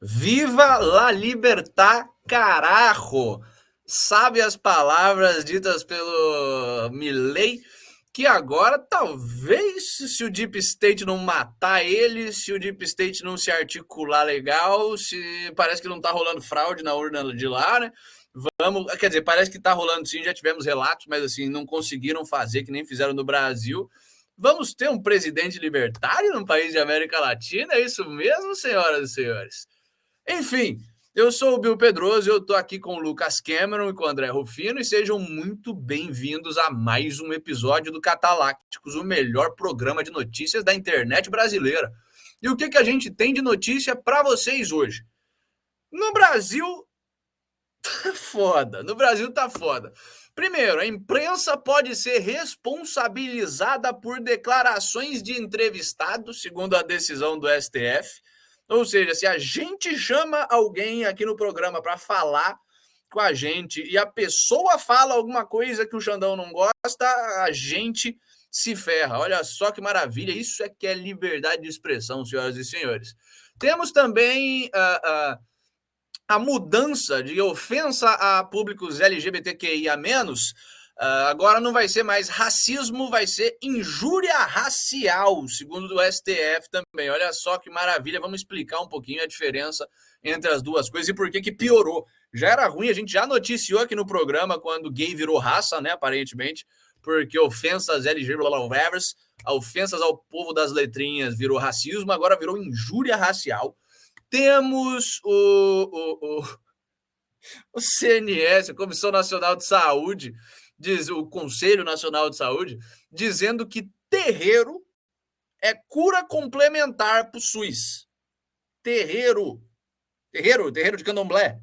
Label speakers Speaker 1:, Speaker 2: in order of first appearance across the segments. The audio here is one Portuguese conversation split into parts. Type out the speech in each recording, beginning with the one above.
Speaker 1: Viva la libertad, carajo! Sabe as palavras ditas pelo Milley, que agora talvez, se o Deep State não matar ele, se o Deep State não se articular legal, se parece que não tá rolando fraude na urna de lá, né? Vamos, quer dizer, parece que tá rolando sim, já tivemos relatos, mas assim, não conseguiram fazer, que nem fizeram no Brasil. Vamos ter um presidente libertário num país de América Latina? É isso mesmo, senhoras e senhores? Enfim, eu sou o Bill Pedroso, eu estou aqui com o Lucas Cameron e com o André Rufino, e sejam muito bem-vindos a mais um episódio do Catalácticos, o melhor programa de notícias da internet brasileira. E o que a gente tem de notícia para vocês hoje? No Brasil, tá foda. No Brasil tá foda. Primeiro, a imprensa pode ser responsabilizada por declarações de entrevistados, segundo a decisão do STF. Ou seja, se a gente chama alguém aqui no programa para falar com a gente e a pessoa fala alguma coisa que o Xandão não gosta, a gente se ferra. Olha só que maravilha. Isso é que é liberdade de expressão, senhoras e senhores. Temos também a mudança de ofensa a públicos LGBTQIA+, agora não vai ser mais racismo, vai ser injúria racial, segundo o STF também. Olha só que maravilha, vamos explicar um pouquinho a diferença entre as duas coisas e por que piorou. Já era ruim, a gente já noticiou aqui no programa quando gay virou raça, né, aparentemente, porque ofensas LGBT, ofensas ao povo das letrinhas virou racismo, agora virou injúria racial. Temos o CNS, a Comissão Nacional de Saúde, diz o Conselho Nacional de Saúde, dizendo que terreiro é cura complementar para o SUS. Terreiro de candomblé,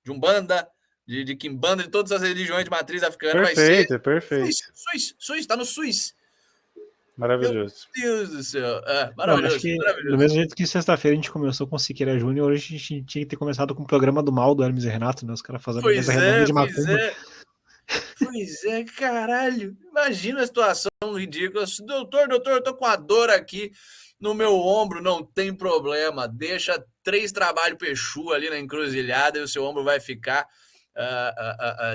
Speaker 1: de umbanda, de quimbanda, de todas as religiões de matriz africana, vai ser
Speaker 2: Perfeito, perfeito.
Speaker 1: SUS, está no SUS. Meu
Speaker 2: Maravilhoso.
Speaker 1: Deus do céu.
Speaker 3: Não, acho
Speaker 1: Maravilhoso,
Speaker 3: que do
Speaker 1: maravilhoso.
Speaker 3: mesmo jeito que sexta-feira a gente começou com Siqueira Júnior, hoje a gente tinha que ter começado com o programa do mal do Hermes e Renato, né? Os caras fazendo mesa redonda de
Speaker 1: Pois
Speaker 3: macumba.
Speaker 1: é. Pois é, caralho. Imagina a situação ridícula. Doutor, eu tô com a dor aqui no meu ombro, não tem problema. Deixa 3 trabalhos Peixu ali na encruzilhada e o seu ombro vai ficar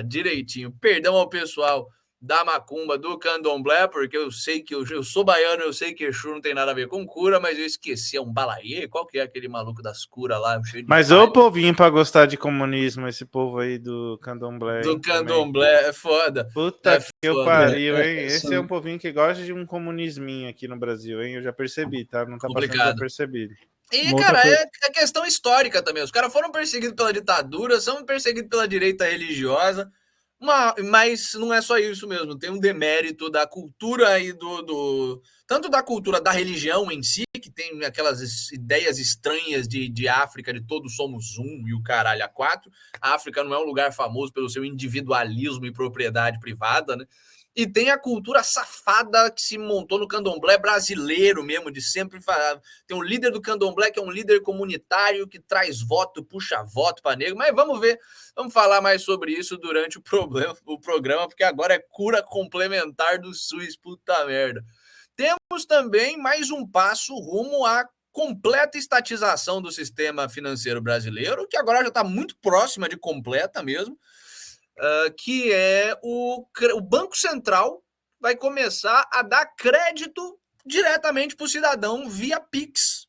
Speaker 1: direitinho. Perdão ao pessoal da macumba, do candomblé, porque eu sei que eu sou baiano, eu sei que Exu não tem nada a ver com cura, mas eu esqueci, é um balaie? Qual que é aquele maluco das curas lá, cheio de
Speaker 2: Mas
Speaker 1: palha?
Speaker 2: o povinho pra gostar de comunismo, esse povo aí do candomblé,
Speaker 1: Do
Speaker 2: hein, também.
Speaker 1: candomblé, é foda.
Speaker 2: Puta
Speaker 1: É
Speaker 2: que eu
Speaker 1: foda.
Speaker 2: pariu, hein? Esse é um
Speaker 3: São-
Speaker 2: povinho que gosta de um comunisminho aqui no Brasil, hein? Eu já percebi, tá? Não tá passando
Speaker 1: Complicado.
Speaker 2: desapercebido.
Speaker 1: E,
Speaker 3: Uma outra
Speaker 1: cara,
Speaker 3: coisa.
Speaker 1: é questão histórica também. Os caras foram perseguidos pela ditadura, são perseguidos pela direita religiosa, mas não é só isso mesmo. Tem um demérito da cultura e tanto da cultura da religião em si, que tem aquelas ideias estranhas de África, de todos somos um e o caralho a quatro. A África não é um lugar famoso pelo seu individualismo e propriedade privada, né? E tem a cultura safada que se montou no candomblé brasileiro mesmo, de sempre falar. Tem um líder do candomblé que é um líder comunitário que traz voto, puxa voto para negro. Mas vamos ver, vamos falar mais sobre isso durante o programa, porque agora é cura complementar do SUS, puta merda. Temos também mais um passo rumo à completa estatização do sistema financeiro brasileiro, que agora já está muito próxima de completa mesmo, que é o Banco Central vai começar a dar crédito diretamente para o cidadão via Pix.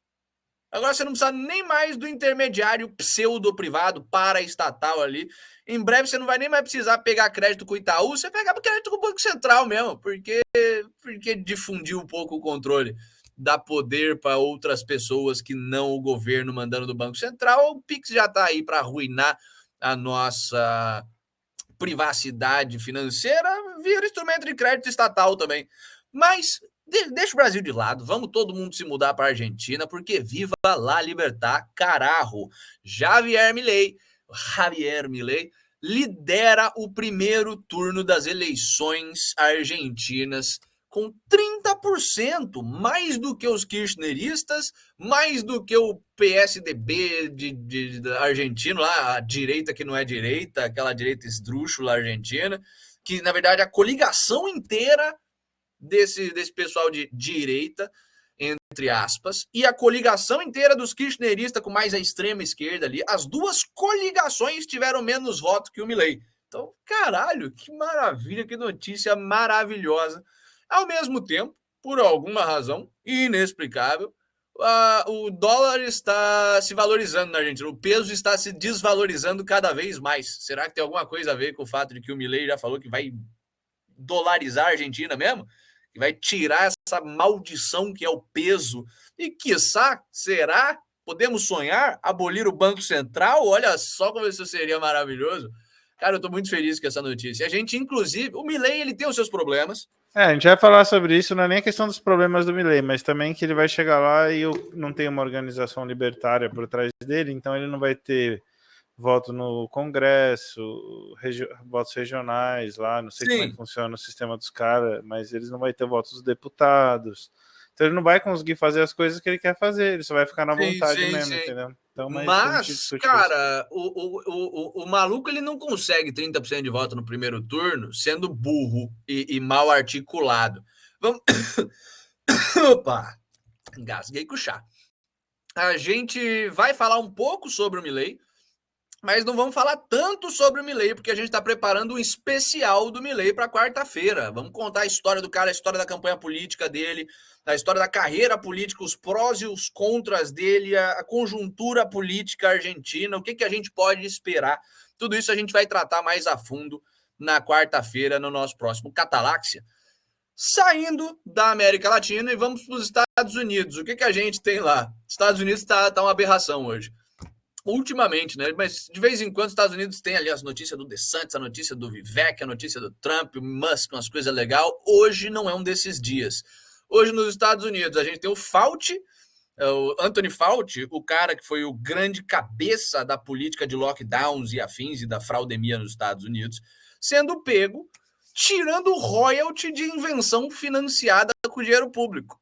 Speaker 1: Agora você não precisa nem mais do intermediário pseudo-privado para-estatal ali. Em breve você não vai nem mais precisar pegar crédito com o Itaú, você pega crédito com o Banco Central mesmo, porque difundiu um pouco o controle, dá poder para outras pessoas que não o governo mandando do Banco Central. O Pix já está aí para arruinar a nossa privacidade financeira, vira instrumento de crédito estatal também. Mas deixa o Brasil de lado, vamos todo mundo se mudar para a Argentina, porque viva lá libertar, carajo. Javier Milei lidera o primeiro turno das eleições argentinas com 30%, mais do que os kirchneristas, mais do que o PSDB de argentino, lá, a direita que não é direita, aquela direita esdrúxula argentina, que na verdade a coligação inteira desse pessoal de direita entre aspas, e a coligação inteira dos kirchneristas com mais a extrema esquerda ali, as duas coligações tiveram menos votos que o Milei. Então, caralho, que maravilha, que notícia maravilhosa. Ao mesmo tempo, por alguma razão inexplicável, o dólar está se valorizando na Argentina, o peso está se desvalorizando cada vez mais. Será que tem alguma coisa a ver com o fato de que o Milei já falou que vai dolarizar a Argentina mesmo? Que vai tirar essa maldição que é o peso? E, quiçá, será? Podemos sonhar? Abolir o Banco Central? Olha só como isso seria maravilhoso. Cara, eu tô muito feliz com essa notícia. A gente, inclusive, o Milei, ele tem os seus problemas.
Speaker 2: A gente vai falar sobre isso, não é nem a questão dos problemas do Milei, mas também que ele vai chegar lá e não tem uma organização libertária por trás dele, então ele não vai ter voto no Congresso, votos regionais lá, não sei como é que funciona o sistema dos caras, mas eles não vão ter votos dos deputados. Então ele não vai conseguir fazer as coisas que ele quer fazer, ele só vai ficar na vontade mesmo, entendeu? Então,
Speaker 1: mas cara, o maluco ele não consegue 30% de voto no primeiro turno sendo burro e mal articulado. Vamos... Opa! Engasguei com o chá. A gente vai falar um pouco sobre o Milei, mas não vamos falar tanto sobre o Milei, porque a gente está preparando um especial do Milei para quarta-feira. Vamos contar a história do cara, a história da campanha política dele, a história da carreira política, os prós e os contras dele, a conjuntura política argentina, o que a gente pode esperar. Tudo isso a gente vai tratar mais a fundo na quarta-feira, no nosso próximo Cataláxia. Saindo da América Latina e vamos para os Estados Unidos. O que a gente tem lá? Estados Unidos está uma aberração hoje. Ultimamente, né? Mas de vez em quando os Estados Unidos tem ali as notícias do DeSantis, a notícia do Vivek, a notícia do Trump, o Musk, umas coisas legais. Hoje não é um desses dias. Hoje nos Estados Unidos a gente tem o Fauci, o Anthony Fauci, o cara que foi o grande cabeça da política de lockdowns e afins e da fraudemia nos Estados Unidos, sendo pego tirando royalty de invenção financiada com dinheiro público.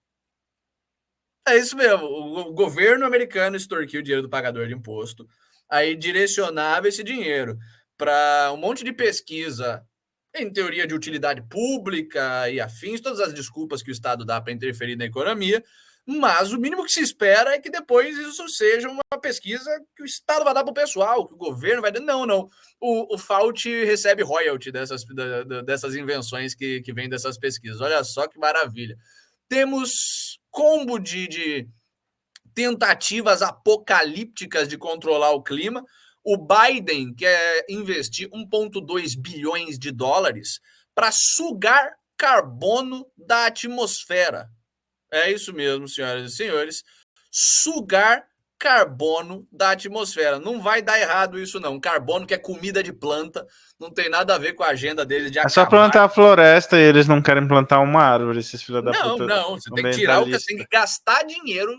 Speaker 1: É isso mesmo, o governo americano extorquiu o dinheiro do pagador de imposto, aí direcionava esse dinheiro para um monte de pesquisa, em teoria de utilidade pública e afins, todas as desculpas que o Estado dá para interferir na economia, mas o mínimo que se espera é que depois isso seja uma pesquisa que o Estado vai dar para o pessoal, que o governo vai dar. Não. O Fauci recebe royalty dessas invenções que vêm dessas pesquisas. Olha só que maravilha. Temos combo de tentativas apocalípticas de controlar o clima. O Biden quer investir 1,2 bilhões de dólares para sugar carbono da atmosfera. É isso mesmo, senhoras e senhores. Sugar carbono da atmosfera. Não vai dar errado isso, não. Carbono que é comida de planta, não tem nada a ver com a agenda deles de acabar.
Speaker 2: É só plantar a floresta e eles não querem plantar uma árvore, esses filhos da puta.
Speaker 1: Não, você tem que tirar o que você tem que gastar dinheiro,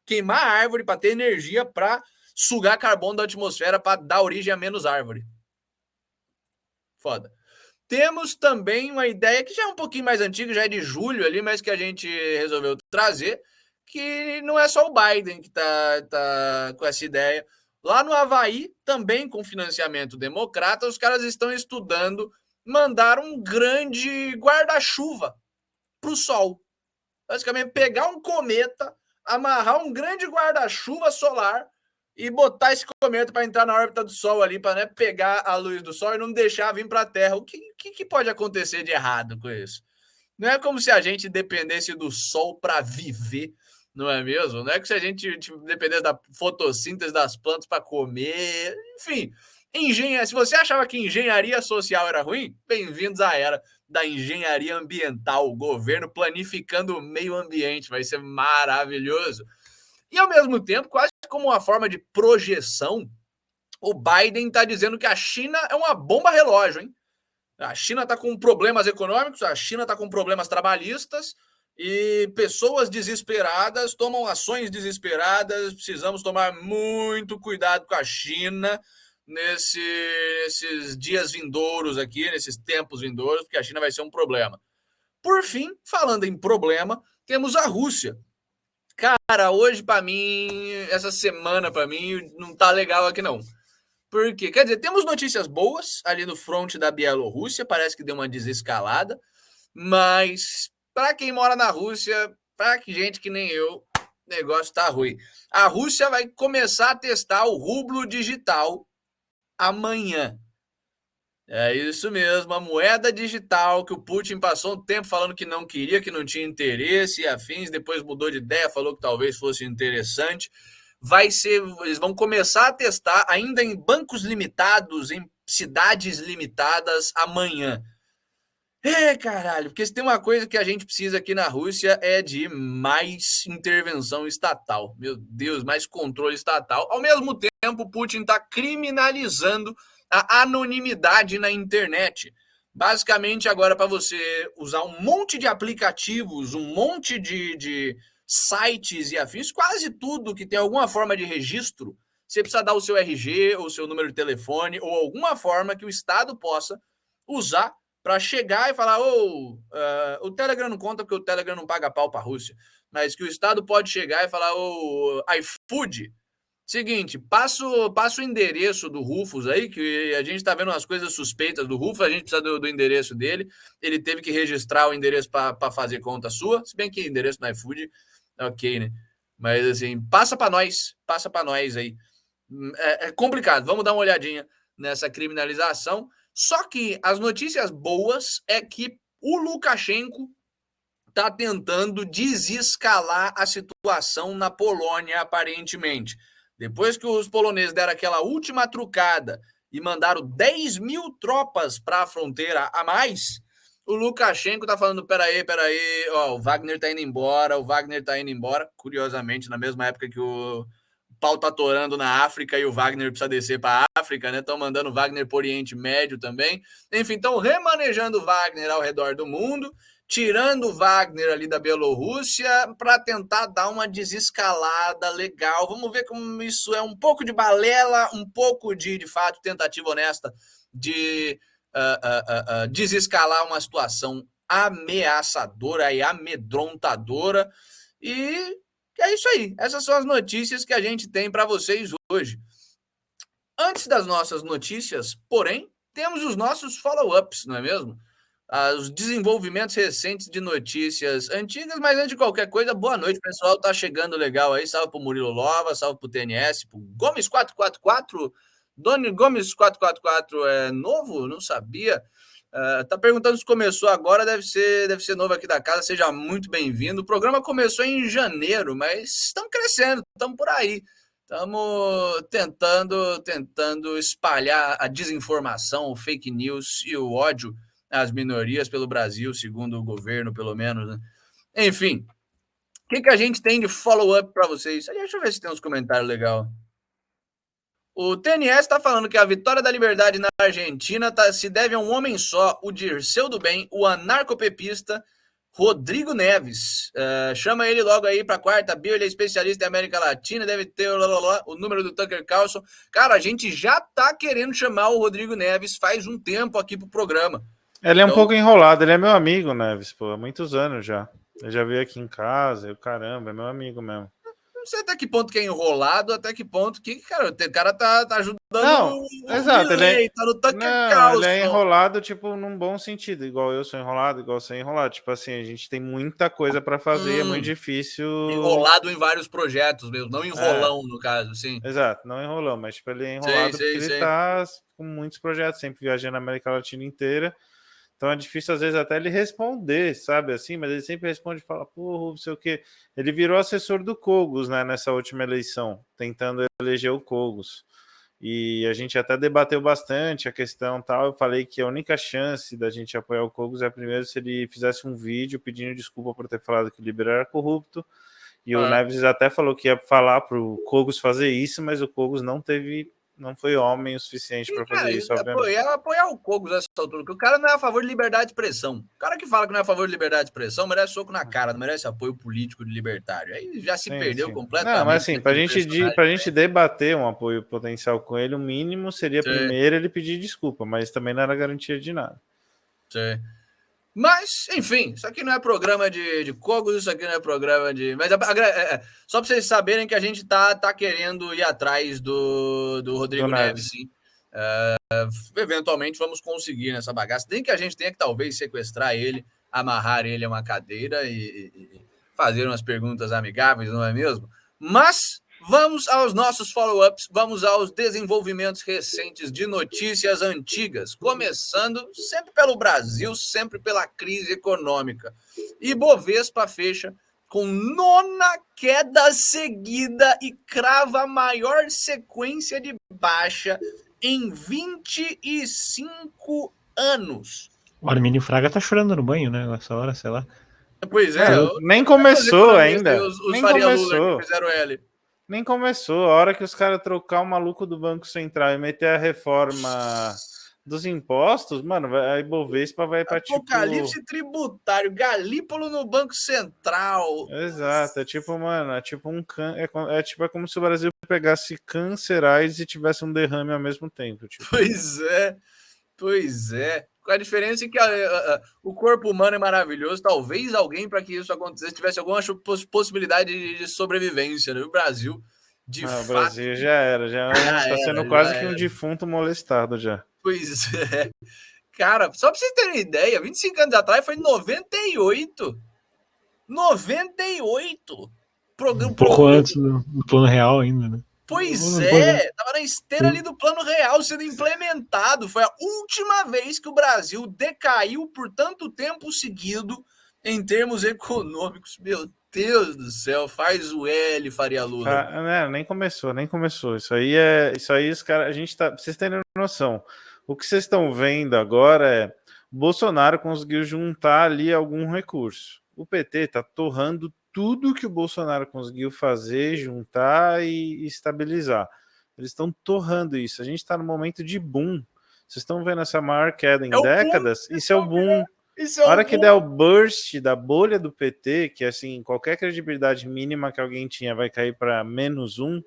Speaker 1: queimar a árvore para ter energia para sugar carbono da atmosfera para dar origem a menos árvore. Foda. Temos também uma ideia que já é um pouquinho mais antiga, já é de julho ali, mas que a gente resolveu trazer, que não é só o Biden que tá com essa ideia. Lá no Havaí, também com financiamento democrata, os caras estão estudando mandar um grande guarda-chuva para o Sol. Basicamente, pegar um cometa, amarrar um grande guarda-chuva solar e botar esse cometa para entrar na órbita do Sol ali, para, né, pegar a luz do Sol e não deixar vir para a Terra. O que pode acontecer de errado com isso? Não é como se a gente dependesse do Sol para viver, não é mesmo? Não é que se a gente dependesse da fotossíntese das plantas para comer, enfim. Se você achava que engenharia social era ruim, bem-vindos à era da engenharia ambiental, o governo planificando o meio ambiente, vai ser maravilhoso. E, ao mesmo tempo, quase como uma forma de projeção, o Biden está dizendo que a China é uma bomba relógio, hein? A China está com problemas econômicos, a China está com problemas trabalhistas e pessoas desesperadas tomam ações desesperadas. Precisamos tomar muito cuidado com a China nesses dias vindouros aqui, nesses tempos vindouros, porque a China vai ser um problema. Por fim, falando em problema, temos a Rússia. Cara, hoje para mim, essa semana para mim não tá legal aqui não. Porque, quer dizer, temos notícias boas ali no fronte da Bielorrússia, parece que deu uma desescalada, mas para quem mora na Rússia, para que gente que nem eu, o negócio tá ruim. A Rússia vai começar a testar o rublo digital amanhã. É isso mesmo, a moeda digital que o Putin passou um tempo falando que não queria, que não tinha interesse e afins, depois mudou de ideia, falou que talvez fosse interessante. Eles vão começar a testar ainda em bancos limitados, em cidades limitadas amanhã. Caralho, porque se tem uma coisa que a gente precisa aqui na Rússia é de mais intervenção estatal. Meu Deus, mais controle estatal. Ao mesmo tempo, Putin está criminalizando a anonimidade na internet. Basicamente, agora, para você usar um monte de aplicativos, um monte de sites e afins, quase tudo que tem alguma forma de registro, você precisa dar o seu RG, ou o seu número de telefone, ou alguma forma que o Estado possa usar para chegar e falar, o Telegram não conta porque o Telegram não paga pau para a Rússia, mas que o Estado pode chegar e falar, iFood, seguinte, passa o endereço do Rufus aí, que a gente está vendo umas coisas suspeitas do Rufus, a gente precisa do endereço dele, ele teve que registrar o endereço para fazer conta sua, se bem que endereço no iFood, ok, né? Mas assim, passa para nós aí. É complicado, vamos dar uma olhadinha nessa criminalização. Só que as notícias boas é que o Lukashenko está tentando desescalar a situação na Polônia, aparentemente. Depois que os poloneses deram aquela última trucada e mandaram 10 mil tropas para a fronteira a mais, o Lukashenko está falando, peraí, o Wagner está indo embora, curiosamente, na mesma época que o pau tá atorando na África e o Wagner precisa descer para a África, né? Estão mandando o Wagner para o Oriente Médio também. Enfim, estão remanejando o Wagner ao redor do mundo, tirando o Wagner ali da Bielorrússia para tentar dar uma desescalada legal. Vamos ver como isso é um pouco de balela, um pouco de fato, tentativa honesta de desescalar uma situação ameaçadora e amedrontadora. E é isso aí. Essas são as notícias que a gente tem para vocês hoje. Antes das nossas notícias, porém, temos os nossos follow-ups, não é mesmo? Os desenvolvimentos recentes de notícias antigas, mas antes de qualquer coisa, boa noite, pessoal. Tá chegando legal aí. Salve pro Murilo Lova, salve pro TNS, pro Gomes 444. Doni Gomes 444 é novo? Não sabia. Tá perguntando se começou agora, deve ser novo aqui da casa, seja muito bem-vindo. O programa começou em janeiro, mas estamos crescendo, estamos por aí. Estamos tentando espalhar a desinformação, o fake news e o ódio às minorias pelo Brasil, segundo o governo, pelo menos, né? Enfim, o que a gente tem de follow-up para vocês? Deixa eu ver se tem uns comentários legais. O TNS está falando que a vitória da liberdade na Argentina se deve a um homem só, o Dirceu do Bem, o anarcopepista Rodrigo Neves. Chama ele logo aí para a quarta bio, ele é especialista em América Latina, deve ter o número do Tucker Carlson. Cara, a gente já tá querendo chamar o Rodrigo Neves faz um tempo aqui pro programa.
Speaker 2: Ele é um pouco enrolado, ele é meu amigo, Neves, pô, há muitos anos já. Ele já veio aqui em casa, eu, caramba, é meu amigo mesmo.
Speaker 1: Não sei até que ponto que é enrolado, até que ponto que, cara, o cara tá ajudando
Speaker 2: exato,
Speaker 1: Milley, tá no Tucker Carlson.
Speaker 2: Ele é enrolado, tipo, num bom sentido, igual eu sou enrolado, igual você é enrolado. Tipo assim, a gente tem muita coisa para fazer, é muito difícil.
Speaker 1: Enrolado em vários projetos mesmo, não enrolão, no caso, sim.
Speaker 2: Exato, não enrolão, mas tipo, ele é enrolado porque ele tá com muitos projetos, sempre viajando na América Latina inteira. Então é difícil, às vezes, até ele responder, sabe, assim, mas ele sempre responde e fala, pô, não sei o quê. Ele virou assessor do Cogos, né, nessa última eleição, tentando eleger o Cogos. E a gente até debateu bastante a questão tal. Eu falei que a única chance da gente apoiar o Cogos é primeiro se ele fizesse um vídeo pedindo desculpa por ter falado que o Líbero era corrupto. E o Neves até falou que ia falar pro Cogos fazer isso, mas o Cogos não foi homem o suficiente para fazer isso, obviamente.
Speaker 1: Apoiar o Cogos nessa altura, porque o cara não é a favor de liberdade de expressão. O cara que fala que não é a favor de liberdade de expressão merece soco na cara, não merece apoio político de libertário. Aí já se perdeu completamente.
Speaker 2: Não, mas assim, pra gente debater um apoio potencial com ele, o mínimo seria primeiro ele pedir desculpa, mas também não era garantia de nada.
Speaker 1: Sim. Mas, enfim, isso aqui não é programa de Cogos, isso aqui não é programa de... Mas só para vocês saberem que a gente tá querendo ir atrás do Rodrigo Neves, sim. Eventualmente vamos conseguir nessa bagaça. Nem que a gente tenha que talvez sequestrar ele, amarrar ele a uma cadeira e fazer umas perguntas amigáveis, não é mesmo? Mas vamos aos nossos follow-ups, vamos aos desenvolvimentos recentes de notícias antigas, começando sempre pelo Brasil, sempre pela crise econômica. E Bovespa fecha com 9ª queda seguida e crava a maior sequência de baixa em 25 anos.
Speaker 3: O Armínio Fraga tá chorando no banho, né? Nessa hora, sei lá.
Speaker 1: Pois é.
Speaker 2: Nem começou ainda.
Speaker 1: Os
Speaker 2: Nem
Speaker 1: Faria
Speaker 2: começou.
Speaker 1: Lula que fizeram L.
Speaker 2: Nem começou. A hora que os caras trocar o maluco do Banco Central e meter a reforma dos impostos, mano, a Ibovespa vai para tipo...
Speaker 1: Apocalipse tributário, Galípolo no Banco Central.
Speaker 2: Exato, é tipo, mano, é tipo é como se o Brasil pegasse cancerais e tivesse um derrame ao mesmo tempo. Tipo.
Speaker 1: Pois é. Com a diferença que o corpo humano é maravilhoso, talvez alguém, para que isso acontecesse, tivesse alguma possibilidade de sobrevivência, né? O Brasil, de fato...
Speaker 2: O Brasil já era, tá sendo quase que um defunto molestado já.
Speaker 1: Pois é. Cara, só para vocês terem ideia, 25 anos atrás foi 98. 98.
Speaker 3: Um pouco antes do Plano Real ainda, né?
Speaker 1: Pois é, tava na esteira ali do Plano Real sendo implementado. Foi a última vez que o Brasil decaiu por tanto tempo seguido em termos econômicos. Meu Deus do céu, faz o L, Faria Lula.
Speaker 2: Nem começou. Isso aí os caras, a gente tá, pra vocês terem noção. O que vocês estão vendo agora é o Bolsonaro conseguiu juntar ali algum recurso. O PT tá torrando tudo que o Bolsonaro conseguiu fazer, juntar e estabilizar. Eles estão torrando isso. A gente está no momento de boom. Vocês estão vendo essa maior queda em décadas? Isso é o boom. A hora que der o burst da bolha do PT, que assim, qualquer credibilidade mínima que alguém tinha vai cair para -1,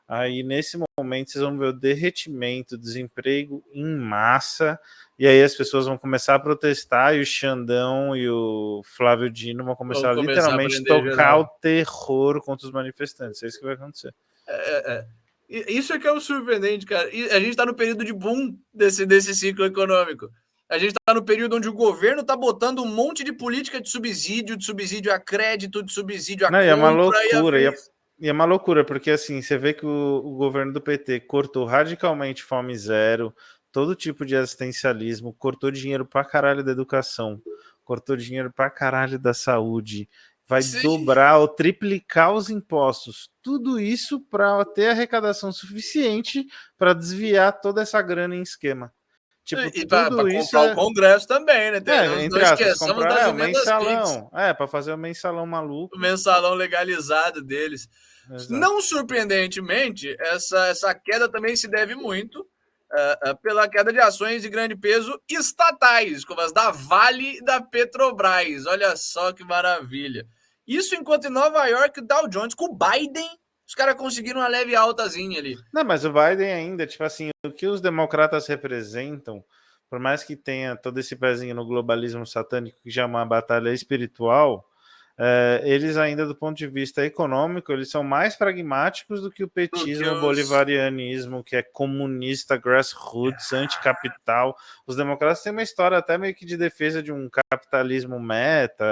Speaker 2: aí nesse momento vocês vão ver o derretimento, desemprego em massa, e aí as pessoas vão começar a protestar, e o Xandão e o Flávio Dino vão começar literalmente a tocar o terror contra os manifestantes. É isso que vai acontecer.
Speaker 1: Isso é que é o surpreendente, cara. E a gente está no período de boom desse ciclo econômico. A gente está no período onde o governo está botando um monte de política de subsídio a crédito, de subsídio a compra.
Speaker 2: É uma loucura. E é uma loucura, porque assim, você vê que o governo do PT cortou radicalmente Fome Zero, todo tipo de assistencialismo, cortou dinheiro pra caralho da educação, cortou dinheiro pra caralho da saúde, vai dobrar ou triplicar os impostos. Tudo isso para ter arrecadação suficiente para desviar toda essa grana em esquema.
Speaker 1: Tipo, e para comprar o Congresso também, né?
Speaker 2: Entre aspas, comprar o mensalão. Para fazer o mensalão maluco.
Speaker 1: O mensalão legalizado deles. Exato. Não surpreendentemente, essa queda também se deve muito pela queda de ações de grande peso estatais, como as da Vale e da Petrobras. Olha só que maravilha. Isso enquanto em Nova York, o Dow Jones, com o Biden, os caras conseguiram uma leve altazinha ali.
Speaker 2: Não, mas o Biden ainda, tipo assim, o que os democratas representam, por mais que tenha todo esse pezinho no globalismo satânico, que já é uma batalha espiritual, eles ainda, do ponto de vista econômico, eles são mais pragmáticos do que o petismo, o bolivarianismo, que é comunista, grassroots, anticapital. Os democratas têm uma história até meio que de defesa de um capitalismo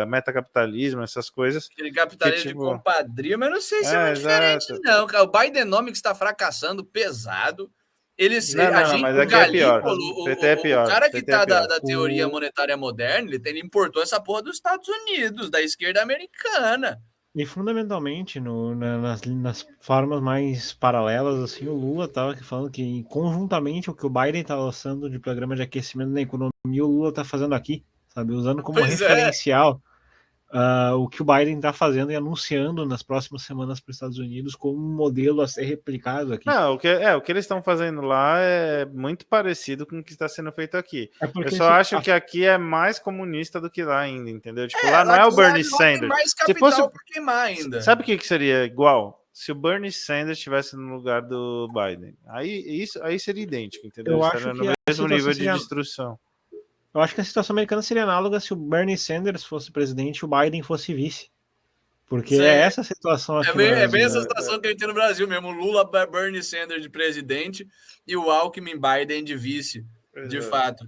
Speaker 2: metacapitalismo, essas coisas.
Speaker 1: Aquele capitalismo de compadria, mas não sei se é muito diferente, não. O Bidenomics está fracassando pesado.
Speaker 2: Mas aqui é pior.
Speaker 1: O cara que tá da teoria monetária moderna, ele importou essa porra dos Estados Unidos, da esquerda americana.
Speaker 3: E fundamentalmente, nas formas mais paralelas, assim, o Lula estava falando que conjuntamente o que o Biden está lançando de programa de aquecimento na economia, o Lula está fazendo aqui, sabe? Usando como referencial o que o Biden está fazendo e anunciando nas próximas semanas para os Estados Unidos como um modelo a ser replicado aqui.
Speaker 2: Não, o que eles estão fazendo lá é muito parecido com o que está sendo feito aqui. Eu só acho que aqui é mais comunista do que lá ainda, entendeu? Tipo, lá não é o Bernie Sanders.
Speaker 1: Mais capital por queimar ainda.
Speaker 2: Sabe o que seria igual? Se o Bernie Sanders estivesse no lugar do Biden. Aí seria idêntico, entendeu?
Speaker 3: Eu acho
Speaker 2: no mesmo nível de destruição.
Speaker 3: Eu acho que a situação americana seria análoga se o Bernie Sanders fosse presidente e o Biden fosse vice. Porque é essa situação aqui.
Speaker 1: É bem essa situação que a gente tem no Brasil mesmo. O Lula, Bernie Sanders de presidente e o Alckmin, Biden de vice, de fato.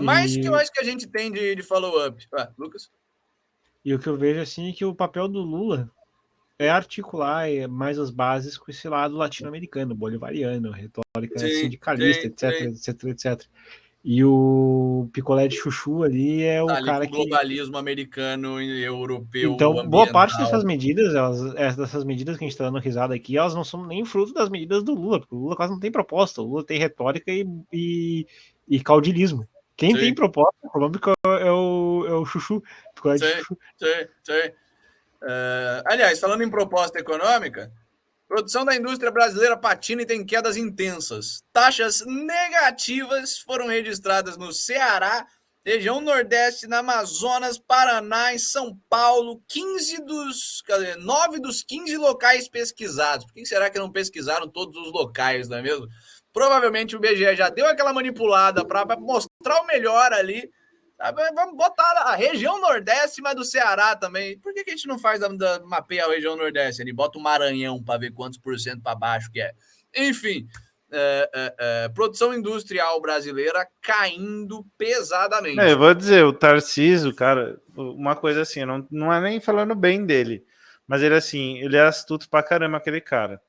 Speaker 1: Mas o que eu acho que a gente tem de follow-up? Lucas?
Speaker 3: E o que eu vejo assim é que o papel do Lula é articular mais as bases com esse lado latino-americano, bolivariano, retórica
Speaker 1: Sim,
Speaker 3: sindicalista,
Speaker 1: sim,
Speaker 3: etc,
Speaker 1: sim.
Speaker 3: etc, etc. E o picolé de chuchu ali é
Speaker 1: Tá
Speaker 3: o
Speaker 1: ali com
Speaker 3: cara
Speaker 1: o
Speaker 3: que.
Speaker 1: globalismo americano e europeu
Speaker 3: Então, boa parte
Speaker 1: ambiental.
Speaker 3: dessas medidas, dessas medidas que a gente está dando risada aqui, elas não são nem fruto das medidas do Lula, porque o Lula quase não tem proposta, o Lula tem retórica e caudilismo. Quem tem
Speaker 1: Sim,
Speaker 3: proposta econômica é o chuchu, picolé de
Speaker 1: sim,
Speaker 3: chuchu.
Speaker 1: sim, sim. Aliás, falando em proposta econômica, produção da indústria brasileira patina e tem quedas intensas. Taxas negativas foram registradas no Ceará, região Nordeste, na Amazonas, Paraná e São Paulo. 9 dos 15 locais pesquisados. Por que será que não pesquisaram todos os locais, não é mesmo? Provavelmente o BGE já deu aquela manipulada para mostrar o melhor ali. Vamos botar a região Nordeste, mas do Ceará também. Por que a gente não faz mapeia a região Nordeste? Ele bota o Maranhão para ver quantos por cento para baixo que é. Enfim, produção industrial brasileira caindo
Speaker 2: Eu
Speaker 1: pesadamente.
Speaker 2: vou dizer, o Tarcísio, cara, uma coisa assim, não é nem falando bem dele, mas ele assim, ele é astuto pra caramba, aquele cara.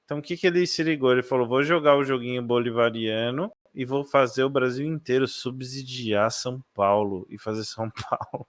Speaker 2: Então o que que ele se ligou? Ele falou, vou jogar o joguinho bolivariano e vou fazer o Brasil inteiro subsidiar São Paulo e fazer São Paulo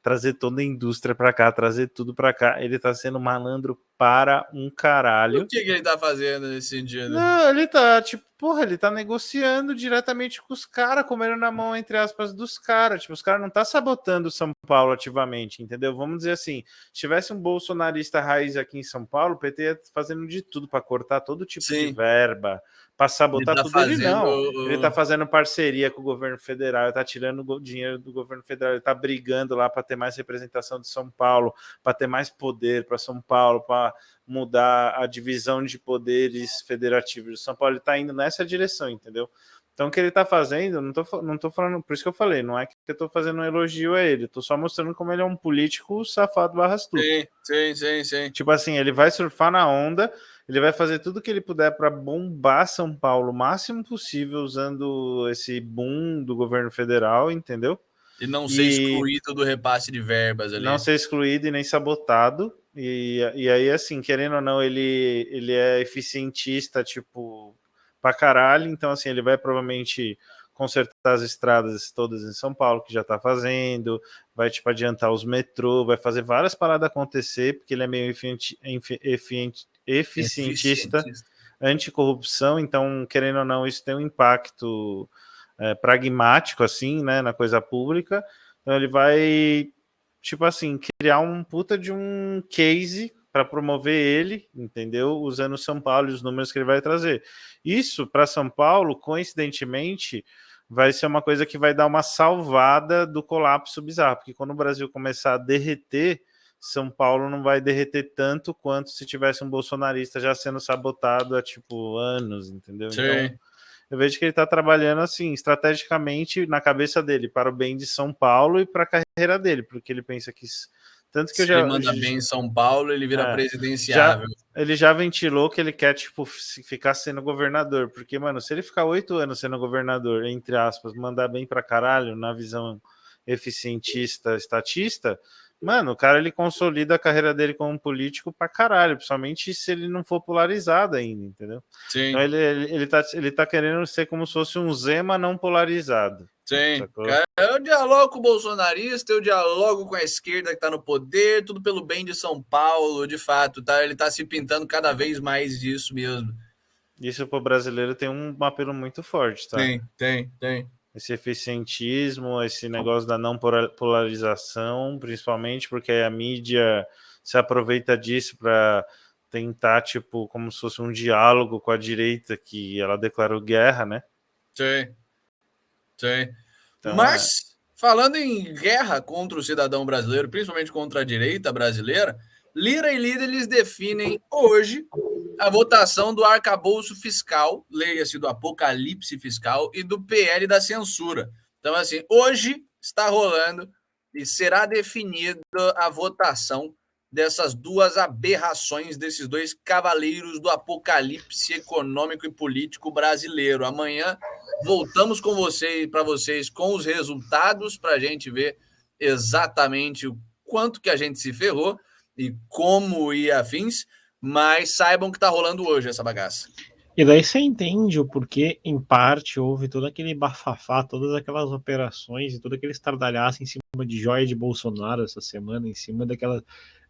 Speaker 2: trazer toda a indústria para cá, trazer tudo para cá. Ele tá sendo malandro para um
Speaker 1: O
Speaker 2: caralho.
Speaker 1: que ele tá fazendo nesse sentido?
Speaker 2: Não, ele tá, tipo, porra, ele tá negociando diretamente com os caras, comendo na mão, entre aspas, dos caras. Tipo, os caras não tá sabotando São Paulo ativamente, entendeu? Vamos dizer assim, se tivesse um bolsonarista raiz aqui em São Paulo, o PT ia fazendo de tudo para cortar todo tipo de
Speaker 1: Sim,
Speaker 2: verba, para
Speaker 1: ele
Speaker 2: sabotar
Speaker 1: tá
Speaker 2: tudo. Ele
Speaker 1: fazendo.
Speaker 2: não. Ele tá fazendo parceria com o governo federal, ele tá tirando o dinheiro do governo federal, ele tá brigando lá para ter mais representação de São Paulo, para ter mais poder para São Paulo, para mudar a divisão de poderes federativos de São Paulo. Ele está indo nessa direção, entendeu? Então, o que ele está fazendo, não tô falando, por isso que eu falei, não é que eu estou fazendo um elogio a ele, estou só mostrando como ele é um político safado barra astuto.
Speaker 1: Sim, sim, sim, sim.
Speaker 2: Tipo assim, ele vai surfar na onda, ele vai fazer tudo que ele puder para bombar São Paulo o máximo possível, usando esse boom do governo federal, entendeu?
Speaker 1: E não ser
Speaker 2: E
Speaker 1: excluído do repasse de verbas
Speaker 2: não
Speaker 1: ali.
Speaker 2: ser excluído e nem sabotado. E aí, assim, querendo ou não, ele é eficientista, tipo, pra caralho. Então, assim, ele vai provavelmente consertar as estradas todas em São Paulo, que já tá fazendo, vai, tipo, adiantar os metrô, vai fazer várias paradas acontecer, porque ele é meio eficientista,
Speaker 1: Eficientista.
Speaker 2: anticorrupção. Então, querendo ou não, isso tem um impacto pragmático, assim, né, na coisa pública. Então, ele vai, tipo assim, criar um puta de um case para promover ele, entendeu? Usando São Paulo e os números que ele vai trazer. Isso, para São Paulo, coincidentemente, vai ser uma coisa que vai dar uma salvada do colapso bizarro, porque quando o Brasil começar a derreter, São Paulo não vai derreter tanto quanto se tivesse um bolsonarista já sendo sabotado há, tipo, anos, entendeu? Então,
Speaker 1: Sim.
Speaker 2: eu vejo que ele está trabalhando assim, estrategicamente na cabeça dele, para o bem de São Paulo e para a carreira dele, porque ele pensa que. Tanto que eu
Speaker 1: Se ele manda bem em São Paulo, ele vira
Speaker 2: já
Speaker 1: presidenciável.
Speaker 2: ele já ventilou que ele quer, tipo, ficar sendo governador, porque, mano, se ele ficar 8 anos sendo governador, entre aspas, mandar bem pra caralho, na visão eficientista, estatista, mano, o cara, ele consolida a carreira dele como político pra caralho, principalmente se ele não for polarizado ainda, entendeu? Então
Speaker 1: Sim,
Speaker 2: ele tá querendo ser como se fosse um Zema não polarizado,
Speaker 1: sim.
Speaker 2: sacou?
Speaker 1: Cara, eu dialogo com o bolsonarista, eu dialogo com a esquerda que está no poder, tudo pelo bem de São Paulo, de fato, tá? Ele está se pintando cada vez mais disso mesmo.
Speaker 2: Isso pro brasileiro tem um apelo muito forte, tá?
Speaker 1: Tem.
Speaker 2: Esse eficientismo, esse negócio da não polarização, principalmente porque a mídia se aproveita disso para tentar, tipo, como se fosse um diálogo com a direita, que ela declarou guerra, né?
Speaker 1: Sim.
Speaker 2: Então,
Speaker 1: Mas, falando em guerra contra o cidadão brasileiro, principalmente contra a direita brasileira, Lira e líderes definem hoje a votação do arcabouço fiscal, leia-se do apocalipse fiscal, e do PL da censura. Então, assim, hoje está rolando e será definida a votação dessas duas aberrações, desses dois cavaleiros do apocalipse econômico e político brasileiro. Amanhã voltamos com vocês, para vocês, com os resultados, para a gente ver exatamente quanto que a gente se ferrou e como e afins, mas saibam que tá rolando hoje essa bagaça.
Speaker 3: E daí você entende o porquê, em parte, houve todo aquele bafafá, todas aquelas operações e todo aquele estardalhaço em cima de joia de Bolsonaro essa semana, em cima daquelas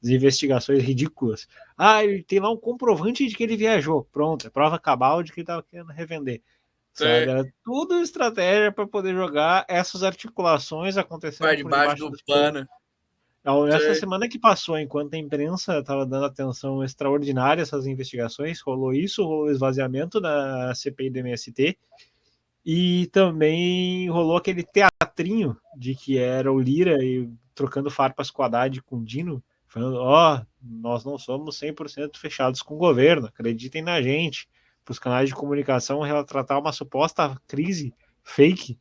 Speaker 3: investigações ridículas. Ah, ele tem lá um comprovante de que ele viajou. Pronto, é prova cabal de que ele estava querendo revender. Sabe? Era tudo estratégia para poder jogar essas articulações acontecendo
Speaker 1: Vai
Speaker 3: por
Speaker 1: debaixo
Speaker 3: debaixo
Speaker 1: do
Speaker 3: dos panos.
Speaker 1: pano.
Speaker 3: Essa semana que passou, enquanto a imprensa estava dando atenção extraordinária a essas investigações, rolou o esvaziamento da CPI do MST, e também rolou aquele teatrinho de que era o Lira e trocando farpas com o Haddad e com o Dino, falando, nós não somos 100% fechados com o governo, acreditem na gente, para os canais de comunicação retratar uma suposta crise fake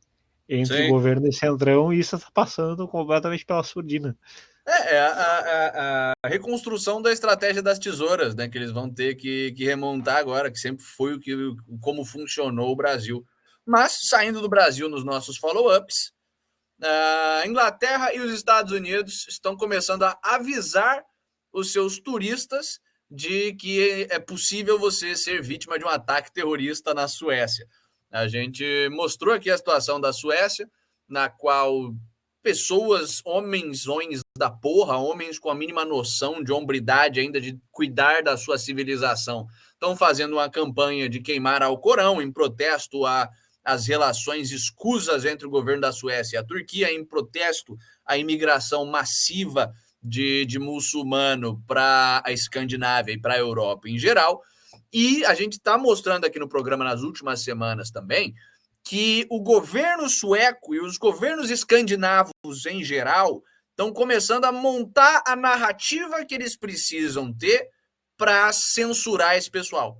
Speaker 3: entre o governo e Centrão, e isso está passando completamente pela surdina.
Speaker 1: A reconstrução da estratégia das tesouras, né? Que eles vão ter que remontar agora, que sempre foi como funcionou o Brasil. Mas, saindo do Brasil nos nossos follow-ups, a Inglaterra e os Estados Unidos estão começando a avisar os seus turistas de que é possível você ser vítima de um ataque terrorista na Suécia. A gente mostrou aqui a situação da Suécia, na qual pessoas, homensões da porra, homens com a mínima noção de hombridade ainda, de cuidar da sua civilização, estão fazendo uma campanha de queimar Alcorão em protesto às relações escusas entre o governo da Suécia e a Turquia, em protesto à imigração massiva de muçulmano para a Escandinávia e para a Europa em geral. E a gente está mostrando aqui no programa nas últimas semanas também que o governo sueco e os governos escandinavos em geral estão começando a montar a narrativa que eles precisam ter para censurar esse pessoal.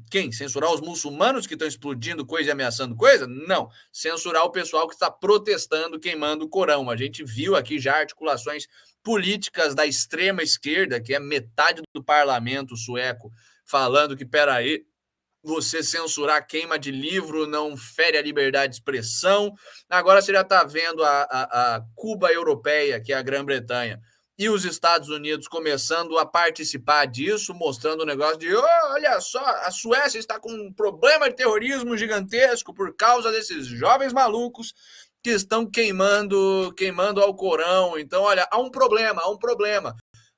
Speaker 1: Quem? Censurar os muçulmanos que estão explodindo coisa e ameaçando coisa? Não. Censurar o pessoal que está protestando, queimando o Corão. A gente viu aqui já articulações políticas da extrema esquerda, que é metade do parlamento sueco, falando que, peraí, você censurar queima de livro não fere a liberdade de expressão. Agora você já está vendo a Cuba europeia, que é a Grã-Bretanha, e os Estados Unidos começando a participar disso, mostrando o negócio de olha só, a Suécia está com um problema de terrorismo gigantesco por causa desses jovens malucos que estão queimando Alcorão. Então, olha, há um problema.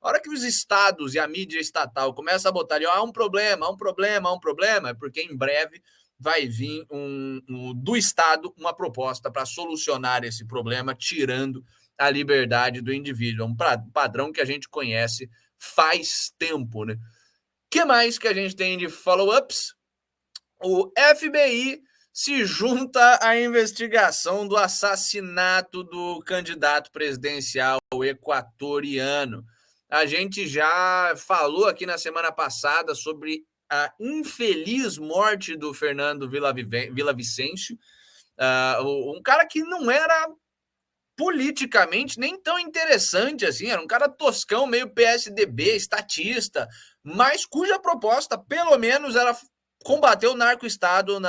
Speaker 1: A hora que os estados e a mídia estatal começam a botar ali, há um problema, é porque em breve vai vir do Estado uma proposta para solucionar esse problema, tirando a liberdade do indivíduo. É um padrão que a gente conhece faz tempo, né? O que mais que a gente tem de follow-ups? O FBI se junta à investigação do assassinato do candidato presidencial equatoriano. A gente já falou aqui na semana passada sobre a infeliz morte do Fernando Villavicencio, um cara que não era politicamente nem tão interessante assim, era um cara toscão, meio PSDB, estatista, mas cuja proposta, pelo menos, era combater o narco-estado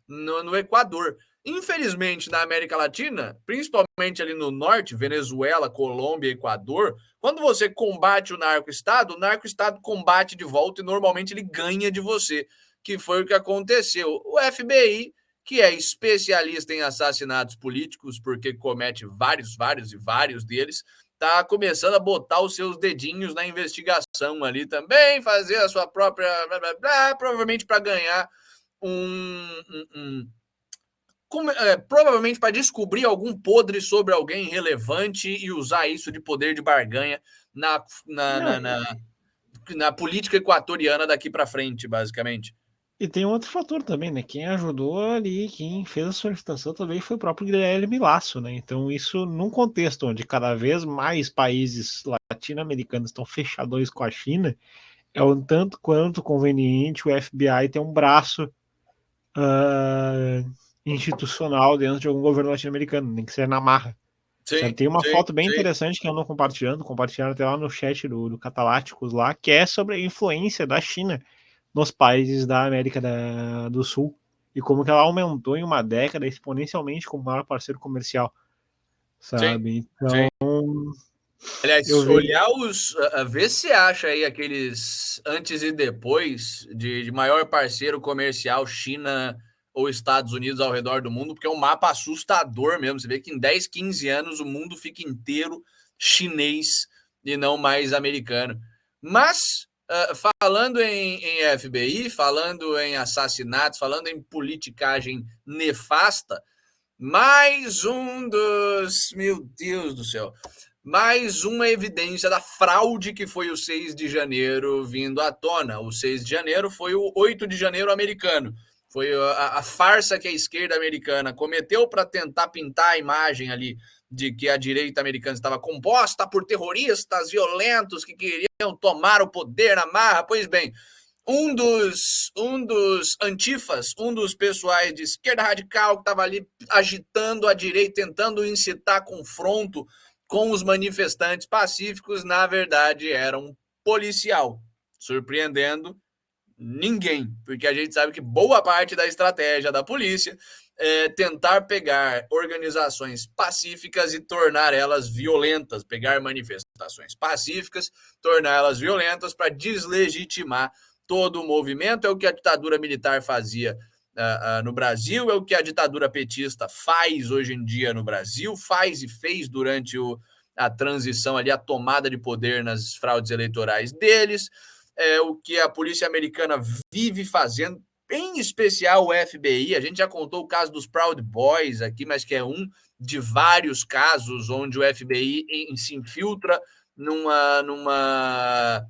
Speaker 1: no Equador. Infelizmente, na América Latina, principalmente ali no norte, Venezuela, Colômbia, Equador, quando você combate o narco-estado combate de volta e normalmente ele ganha de você, que foi o que aconteceu. O FBI, que é especialista em assassinatos políticos, porque comete vários deles, está começando a botar os seus dedinhos na investigação ali também, fazer a sua própria... provavelmente para ganhar provavelmente para descobrir algum podre sobre alguém relevante e usar isso de poder de barganha na política equatoriana daqui para frente, basicamente.
Speaker 3: E tem outro fator também, né? Quem ajudou ali, quem fez a solicitação também foi o próprio Guilherme Lasso, né? Então, isso num contexto onde cada vez mais países latino-americanos estão fechadões com a China, é um tanto quanto conveniente o FBI ter um braço institucional dentro de algum governo latino-americano, nem que seja na marra.
Speaker 1: Sim,
Speaker 3: tem uma foto bem interessante que eu ando compartilhando até lá no chat do Cataláticos lá, que é sobre a influência da China nos países da América do Sul e como que ela aumentou em uma década exponencialmente como maior parceiro comercial, sabe? Então,
Speaker 1: Aliás,
Speaker 3: Eu vi.
Speaker 1: olhar ver se acha aí aqueles antes e depois de maior parceiro comercial, China ou Estados Unidos ao redor do mundo, porque é um mapa assustador mesmo. Você vê que em 10, 15 anos o mundo fica inteiro chinês e não mais americano. Mas, falando em FBI, falando em assassinatos, falando em politicagem nefasta, mais um dos... Meu Deus do céu. Mais uma evidência da fraude que foi o 6 de janeiro vindo à tona. O 6 de janeiro foi o 8 de janeiro americano. Foi a farsa que a esquerda americana cometeu para tentar pintar a imagem ali de que a direita americana estava composta por terroristas violentos que queriam tomar o poder na marra. Pois bem, um dos antifas, um dos pessoais de esquerda radical que estava ali agitando a direita, tentando incitar confronto com os manifestantes pacíficos, na verdade era um policial, surpreendendo ninguém, porque a gente sabe que boa parte da estratégia da polícia é tentar pegar organizações pacíficas e tornar elas violentas, pegar manifestações pacíficas, torná-las violentas para deslegitimar todo o movimento. É o que a ditadura militar fazia no Brasil, é o que a ditadura petista faz hoje em dia no Brasil, faz e fez durante a transição ali, a tomada de poder nas fraudes eleitorais deles, é o que a polícia americana vive fazendo, em especial o FBI. A gente já contou o caso dos Proud Boys aqui, mas que é um de vários casos onde o FBI se infiltra numa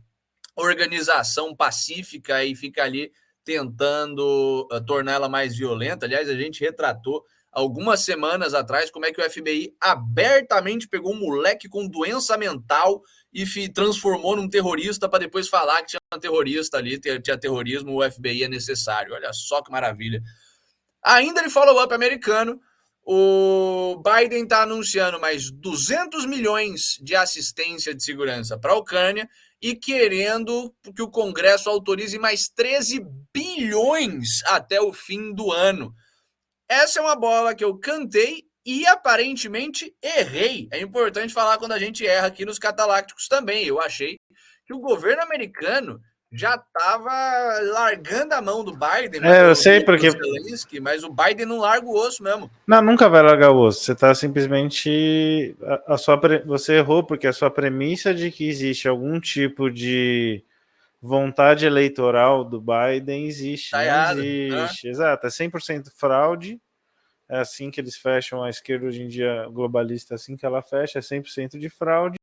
Speaker 1: organização pacífica e fica ali tentando torná-la mais violenta. Aliás, a gente retratou algumas semanas atrás como é que o FBI abertamente pegou um moleque com doença mental e transformou num terrorista para depois falar que tinha um terrorista ali, tinha terrorismo, o FBI é necessário. Olha só que maravilha. Ainda de follow-up americano, o Biden está anunciando mais 200 milhões de assistência de segurança para a Ucrânia e querendo que o Congresso autorize mais 13 bilhões até o fim do ano. Essa é uma bola que eu cantei e aparentemente errei. É importante falar quando a gente erra aqui nos Catalácticos também. Eu achei que o governo americano já estava largando a mão do Biden.
Speaker 2: Eu sei porque...
Speaker 1: Zelensky, mas o Biden não larga o osso mesmo.
Speaker 2: Não, nunca vai largar o osso. Você está simplesmente... Você errou porque a sua premissa de que existe algum tipo de vontade eleitoral do Biden existe.
Speaker 1: Tá
Speaker 2: não
Speaker 1: errado,
Speaker 2: existe. Né? Exato, é 100% fraude. É assim que eles fecham a esquerda hoje em dia globalista, assim que ela fecha, é 100% de fraude.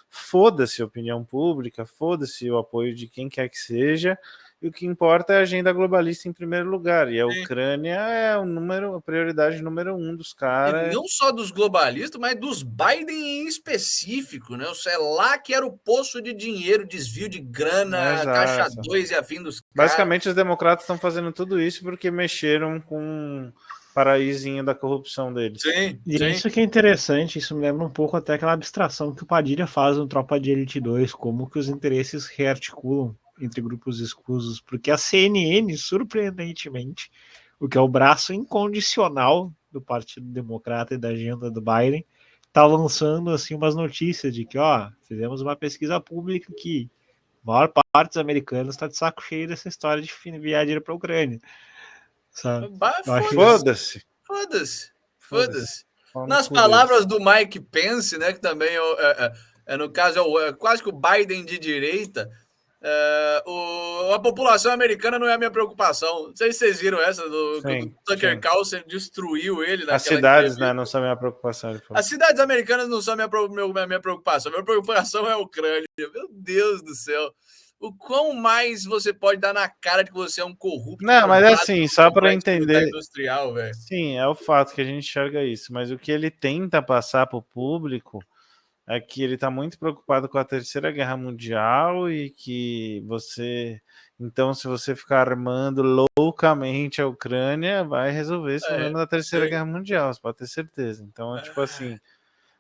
Speaker 2: Foda-se a opinião pública, foda-se o apoio de quem quer que seja, e o que importa é a agenda globalista em primeiro lugar, e a Ucrânia é a prioridade número 1 dos caras.
Speaker 1: E não só dos globalistas, mas dos Biden em específico, né? É lá que era o poço de dinheiro, desvio de grana, caixa 2 e afim dos caras.
Speaker 2: Basicamente, os democratas estão fazendo tudo isso porque mexeram com paraísinho da corrupção deles.
Speaker 1: Sim,
Speaker 3: e sim. Isso que é interessante, isso me lembra um pouco até aquela abstração que o Padilha faz no Tropa de Elite 2, como que os interesses rearticulam entre grupos escusos, porque a CNN, surpreendentemente, o que é o braço incondicional do Partido Democrata e da agenda do Biden, está lançando assim umas notícias de que, fizemos uma pesquisa pública que a maior parte dos americanos está de saco cheio dessa história de enviar dinheiro para a Ucrânia.
Speaker 1: Foda-se. Nas palavras do Mike Pence, né, que também no caso é quase que o Biden de direita, a população americana não é a minha preocupação. Não sei se vocês viram essa, quando o Tucker Carlson destruiu ele.
Speaker 2: As cidades, né, não são a minha preocupação.
Speaker 1: As cidades americanas não são a minha preocupação. Minha preocupação é a Ucrânia. Meu Deus do céu. O quão mais você pode dar na cara de que você é um corrupto?
Speaker 2: Não, mas é assim, só para entender.
Speaker 1: Industrial,
Speaker 2: sim, é o fato que a gente enxerga isso. Mas o que ele tenta passar para o público é que ele está muito preocupado com a Terceira Guerra Mundial e que você... Então, se você ficar armando loucamente a Ucrânia, vai resolver esse problema da Terceira Guerra Mundial, você pode ter certeza. Então, é tipo assim...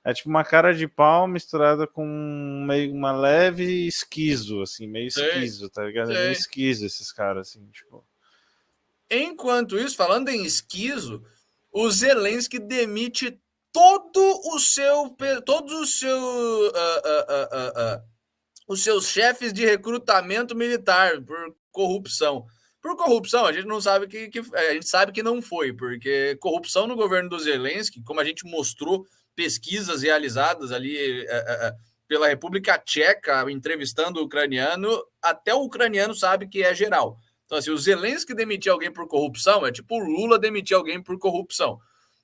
Speaker 2: É tipo uma cara de pau misturada com uma leve esquizo, assim, meio esquizo, tá ligado? É meio esquizo esses caras, assim, tipo...
Speaker 1: Enquanto isso, falando em esquizo, o Zelensky demite os seus chefes de recrutamento militar por corrupção. Por corrupção, a gente não sabe a gente sabe que não foi, porque corrupção no governo do Zelensky, como a gente mostrou pesquisas realizadas ali pela República Tcheca, entrevistando o ucraniano, até o ucraniano sabe que é geral. Então, assim, o Zelensky demitir alguém por corrupção é tipo o Lula demitir alguém por corrupção.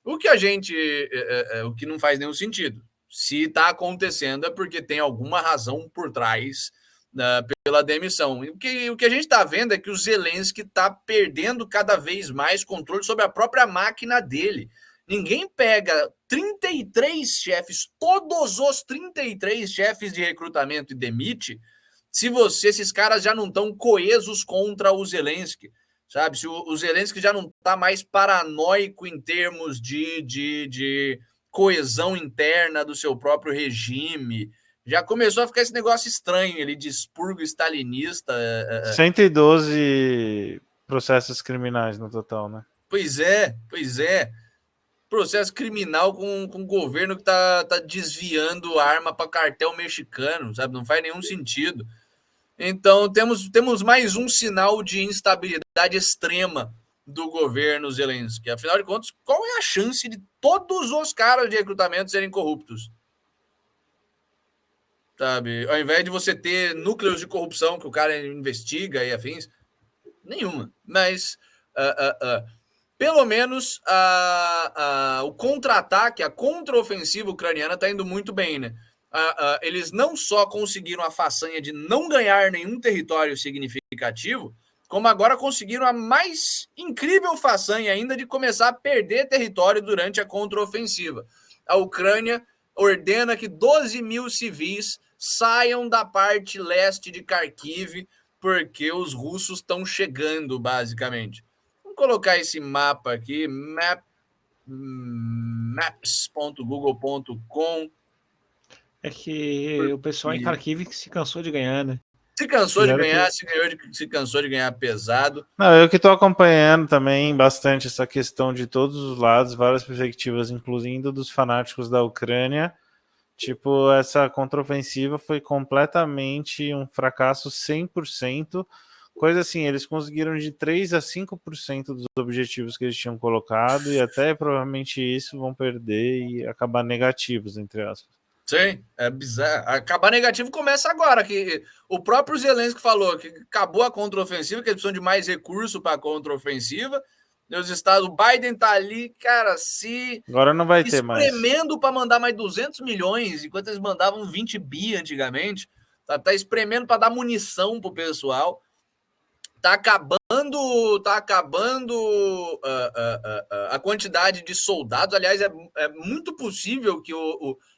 Speaker 1: O que não faz nenhum sentido. Se está acontecendo é porque tem alguma razão por trás pela demissão. O que a gente está vendo é que o Zelensky está perdendo cada vez mais controle sobre a própria máquina dele. Ninguém pega 33 chefes, todos os 33 chefes de recrutamento e demite se esses caras já não estão coesos contra o Zelensky, sabe? Se o Zelensky já não está mais paranoico em termos de coesão interna do seu próprio regime, já começou a ficar esse negócio estranho ali de expurgo stalinista.
Speaker 2: 112 processos criminais no total, né?
Speaker 1: Pois é. Processo criminal com o governo que tá desviando arma para cartel mexicano, sabe? Não faz nenhum sentido. Então, temos mais um sinal de instabilidade extrema do governo Zelensky. Afinal de contas, qual é a chance de todos os caras de recrutamento serem corruptos? Sabe? Ao invés de você ter núcleos de corrupção que o cara investiga e afins, nenhuma. Mas, pelo menos, o contra-ataque, a contra-ofensiva ucraniana está indo muito bem, né? Eles não só conseguiram a façanha de não ganhar nenhum território significativo, como agora conseguiram a mais incrível façanha ainda de começar a perder território durante a contraofensiva. A Ucrânia ordena que 12 mil civis saiam da parte leste de Kharkiv, porque os russos estão chegando, basicamente. Vamos colocar esse mapa aqui, maps.google.com.
Speaker 3: É que o pessoal em Kharkiv se cansou de ganhar, né?
Speaker 1: Se cansou de ganhar, se cansou de ganhar pesado.
Speaker 2: Não, eu que estou acompanhando também bastante essa questão de todos os lados, várias perspectivas, incluindo dos fanáticos da Ucrânia. Tipo, essa contraofensiva foi completamente um fracasso 100%. Coisa assim, eles conseguiram de 3 a 5% dos objetivos que eles tinham colocado e até provavelmente isso vão perder e acabar negativos, entre aspas.
Speaker 1: Sim, é bizarro. Acabar negativo começa agora, que o próprio Zelensky falou que acabou a contraofensiva, que eles precisam de mais recurso para a contraofensiva. Os Estados, o Biden tá ali, cara,
Speaker 2: agora não vai ter mais,
Speaker 1: espremendo para mandar mais 200 milhões, enquanto eles mandavam 20 bi antigamente. Tá espremendo para dar munição pro pessoal. Tá acabando a quantidade de soldados. Aliás, é muito possível que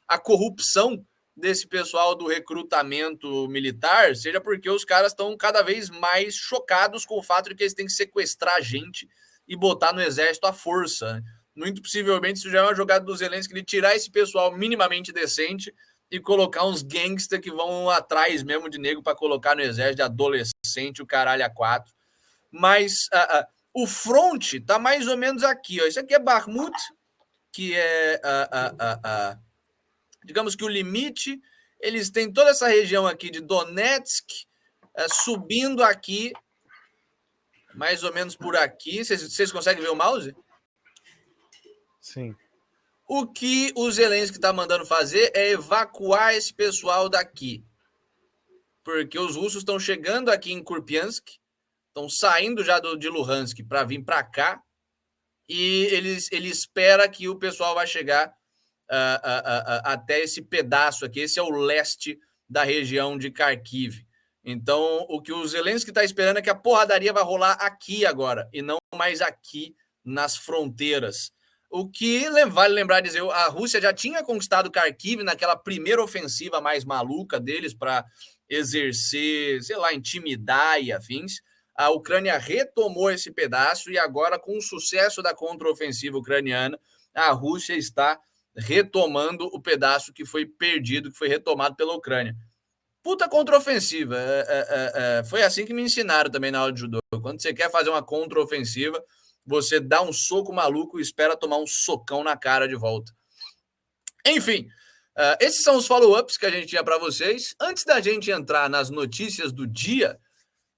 Speaker 1: a corrupção desse pessoal do recrutamento militar seja porque os caras estão cada vez mais chocados com o fato de que eles têm que sequestrar gente e botar no exército à força. Muito possivelmente isso já é uma jogada do Zelensky de tirar esse pessoal minimamente decente e colocar uns gangsters que vão atrás mesmo de nego para colocar no exército de adolescente, o caralho a 4. Mas o front tá mais ou menos aqui. Ó. Isso aqui é Bakhmut, que é digamos que o limite. Eles têm toda essa região aqui de Donetsk, subindo aqui, mais ou menos por aqui. Vocês conseguem ver o mouse?
Speaker 2: Sim.
Speaker 1: O que o Zelensky está mandando fazer é evacuar esse pessoal daqui. Porque os russos estão chegando aqui em Kupiansk, estão saindo já de Luhansk para vir para cá, e ele espera que o pessoal vai chegar até esse pedaço aqui. Esse é o leste da região de Kharkiv. Então, o que o Zelensky está esperando é que a porradaria vai rolar aqui agora, e não mais aqui nas fronteiras. O que vale lembrar dizer, a Rússia já tinha conquistado Kharkiv naquela primeira ofensiva mais maluca deles para exercer, sei lá, intimidar e afins. A Ucrânia retomou esse pedaço e agora, com o sucesso da contraofensiva ucraniana, a Rússia está retomando o pedaço que foi perdido, que foi retomado pela Ucrânia. Puta contraofensiva. Foi assim que me ensinaram também na aula de judô. Quando você quer fazer uma contraofensiva, você dá um soco maluco e espera tomar um socão na cara de volta. Enfim, esses são os follow-ups que a gente tinha para vocês. Antes da gente entrar nas notícias do dia,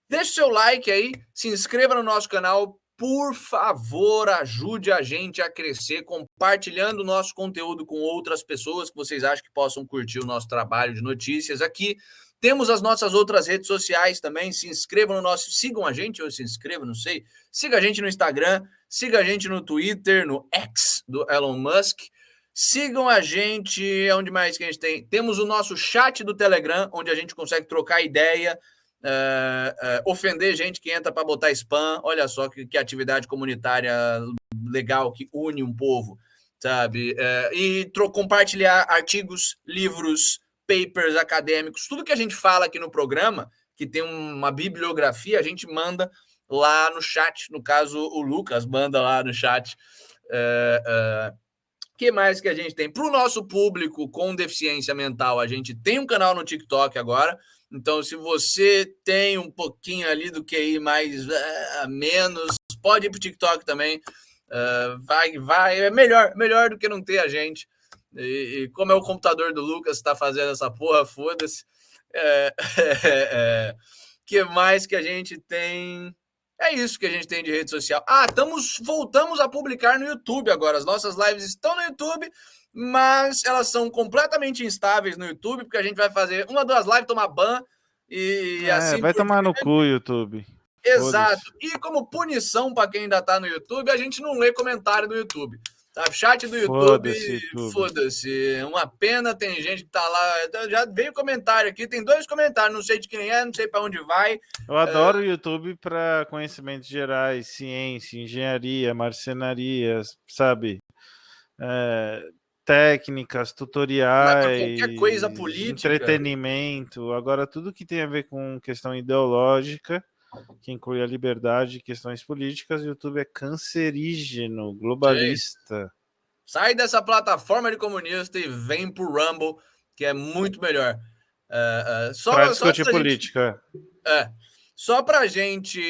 Speaker 1: deixe seu like aí, se inscreva no nosso canal. Por favor, ajude a gente a crescer, compartilhando o nosso conteúdo com outras pessoas que vocês acham que possam curtir o nosso trabalho de notícias aqui. Temos as nossas outras redes sociais também. Se inscrevam no nosso... Sigam a gente, ou se inscrevam, não sei. Siga a gente no Instagram, siga a gente no Twitter, no X do Elon Musk. Sigam a gente, onde mais que a gente tem? Temos o nosso chat do Telegram, onde a gente consegue trocar ideia, ofender gente que entra para botar spam. Olha só que atividade comunitária legal que une um povo, sabe? E compartilhar artigos, livros, papers acadêmicos, tudo que a gente fala aqui no programa, que tem uma bibliografia, a gente manda lá no chat. No caso, o Lucas manda lá no chat. Que mais que a gente tem? Para o nosso público com deficiência mental, a gente tem um canal no TikTok agora. Então, se você tem um pouquinho ali do QI mais menos, pode ir para o TikTok também. Vai. É melhor do que não ter a gente. E como é o computador do Lucas está fazendo essa porra, foda-se. Que mais que a gente tem? É isso que a gente tem de rede social. Voltamos a publicar no YouTube agora. As nossas lives estão no YouTube, mas elas são completamente instáveis no YouTube, porque a gente vai fazer 1 ou 2 lives, tomar ban e assim.
Speaker 2: Vai tomar no cu, YouTube.
Speaker 1: Exato. E como punição para quem ainda tá no YouTube, a gente não lê comentário no YouTube. Sabe? Chat do YouTube, foda-se. Uma pena, tem gente que tá lá. Já veio comentário aqui, tem 2 comentários, não sei de quem é, não sei para onde vai.
Speaker 2: Eu adoro o YouTube para conhecimentos gerais, ciência, engenharia, marcenaria, sabe? Técnicas, tutoriais,
Speaker 1: qualquer coisa política,
Speaker 2: entretenimento. Agora, tudo que tem a ver com questão ideológica, que inclui a liberdade e questões políticas, o YouTube é cancerígeno, globalista.
Speaker 1: Sai dessa plataforma de comunista e vem pro Rumble, que é muito melhor.
Speaker 2: Para discutir política.
Speaker 1: Só pra gente...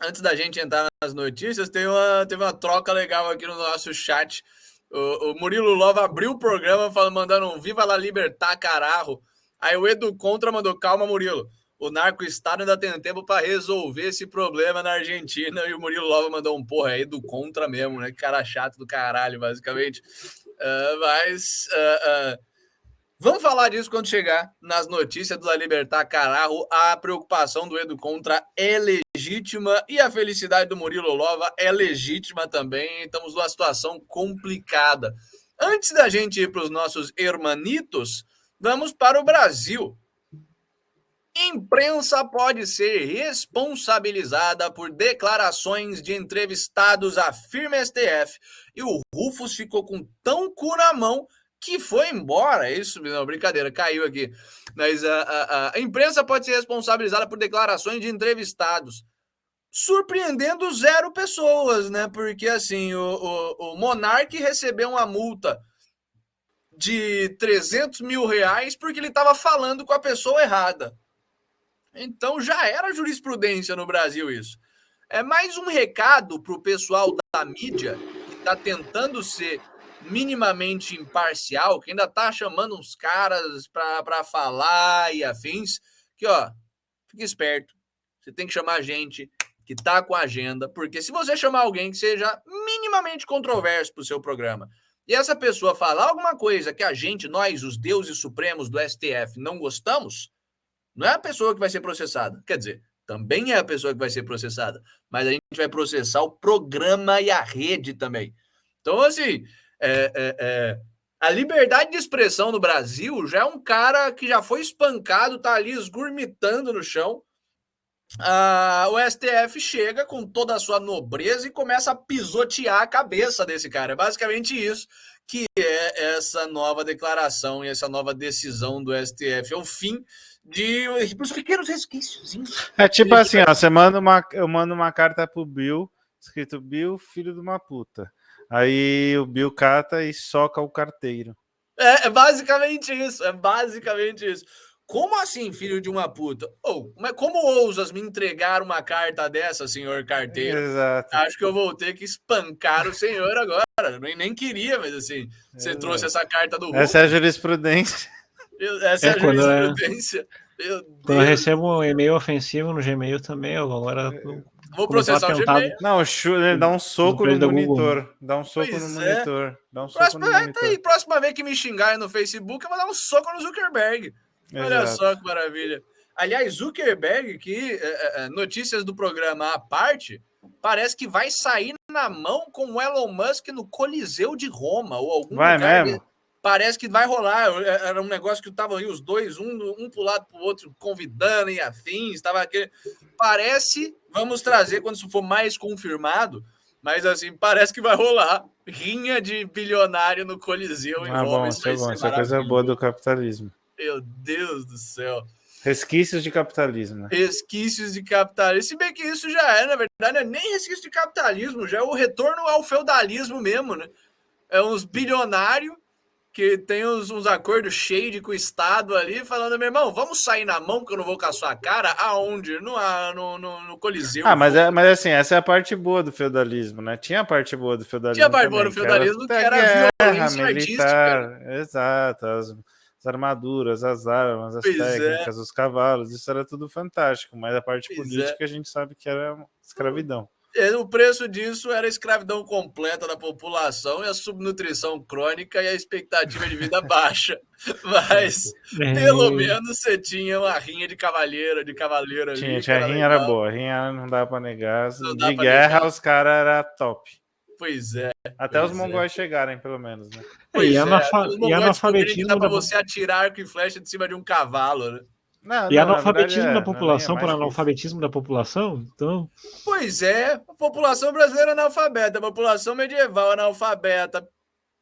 Speaker 1: antes da gente entrar nas notícias, teve uma troca legal aqui no nosso chat. O Murilo Lova abriu o programa mandando um Viva la Libertad, carajo. Aí o Edu Contra mandou, calma, Murilo. O narco-estado ainda tem tempo para resolver esse problema na Argentina. E o Murilo Lova mandou um porra aí do contra mesmo, né? Cara chato do caralho, basicamente. Vamos falar disso quando chegar nas notícias do La Libertad, carajo. A preocupação do Edu Contra é legítima e a felicidade do Murilo Lova é legítima também. Estamos numa situação complicada. Antes da gente ir para os nossos hermanitos, vamos para o Brasil. Imprensa pode ser responsabilizada por declarações de entrevistados, afirma STF. E o Rufus ficou com tão cu na mão que foi embora. Isso, não, brincadeira, caiu aqui. Mas a imprensa pode ser responsabilizada por declarações de entrevistados, surpreendendo 0 pessoas, né? Porque assim, o Monark recebeu uma multa de 300 mil reais porque ele estava falando com a pessoa errada. Então já era jurisprudência no Brasil isso. É mais um recado para o pessoal da mídia que está tentando ser minimamente imparcial, que ainda está chamando uns caras para falar e afins, que fica esperto. Você tem que chamar gente que está com a agenda, porque se você chamar alguém que seja minimamente controverso para o seu programa, e essa pessoa falar alguma coisa que nós, os deuses supremos do STF, não gostamos, não é a pessoa que vai ser processada. Quer dizer, também é a pessoa que vai ser processada, mas a gente vai processar o programa e a rede também. Então, assim, a liberdade de expressão no Brasil já é um cara que já foi espancado, tá ali esgurmitando no chão. O STF chega com toda a sua nobreza e começa a pisotear a cabeça desse cara. É basicamente isso que é essa nova declaração e essa nova decisão do STF. É o fim os pequenos resquícios.
Speaker 2: É tipo assim, eu mando uma carta pro Bill, escrito Bill, filho de uma puta. Aí o Bill cata e soca o carteiro.
Speaker 1: É basicamente isso, Como assim, filho de uma puta? Mas como ousas me entregar uma carta dessa, senhor carteiro?
Speaker 2: Exato.
Speaker 1: Acho que eu vou ter que espancar o senhor agora. Eu nem queria, mas assim, você trouxe essa carta do Hulk.
Speaker 2: Essa é a jurisprudência.
Speaker 1: Essa é a jurisprudência. Meu Deus.
Speaker 3: Quando eu recebo um e-mail ofensivo no Gmail também, eu agora
Speaker 1: vou processar o Gmail.
Speaker 2: Não, ele dá um soco no monitor. Dá um soco no monitor. Dá um soco no monitor.
Speaker 1: Próxima vez que me xingar no Facebook, eu vou dar um soco no Zuckerberg. Olha só que maravilha. Aliás, Zuckerberg, que notícias do programa à parte, parece que vai sair na mão com o Elon Musk no Coliseu de Roma ou algum
Speaker 2: lugar mesmo?
Speaker 1: Parece que vai rolar. Era um negócio que estavam aí os dois, um pro lado pro outro, convidando e afins. Parece, vamos trazer quando isso for mais confirmado, mas assim, parece que vai rolar rinha de bilionário no Coliseu em Roma.
Speaker 2: Bom, isso é bom, isso é coisa boa do capitalismo.
Speaker 1: Meu Deus do céu.
Speaker 2: Resquícios de capitalismo. Né?
Speaker 1: Resquícios de capitalismo. Se bem que isso já é, na verdade, não é nem resquício de capitalismo, já é o retorno ao feudalismo mesmo, né? É uns bilionários que tem uns acordos shady com o Estado ali, falando, meu irmão, vamos sair na mão que eu não vou com a sua cara? Aonde? No Coliseu.
Speaker 2: Mas assim, essa é a parte boa do feudalismo, né? Tinha a parte boa do feudalismo.
Speaker 1: Tinha a parte boa do feudalismo, que era a violência
Speaker 2: militar,
Speaker 1: artística.
Speaker 2: Exato, as armaduras, as armas, as técnicas, os cavalos, isso era tudo fantástico, mas a parte política a gente sabe que era escravidão.
Speaker 1: O preço disso era a escravidão completa da população e a subnutrição crônica e a expectativa de vida baixa. Mas, pelo menos, você tinha uma rinha de cavaleiro ali.
Speaker 2: Tinha a rinha era boa, a rinha não dá pra negar. De guerra, os caras eram top.
Speaker 1: Pois é.
Speaker 2: Até os mongóis chegarem, pelo menos, né?
Speaker 3: E analfabetismo
Speaker 1: dá pra você atirar arco e flecha de cima de um cavalo, né?
Speaker 3: E analfabetismo da população para analfabetismo da população? Então...
Speaker 1: Pois é, a população brasileira analfabeta, a população medieval analfabeta.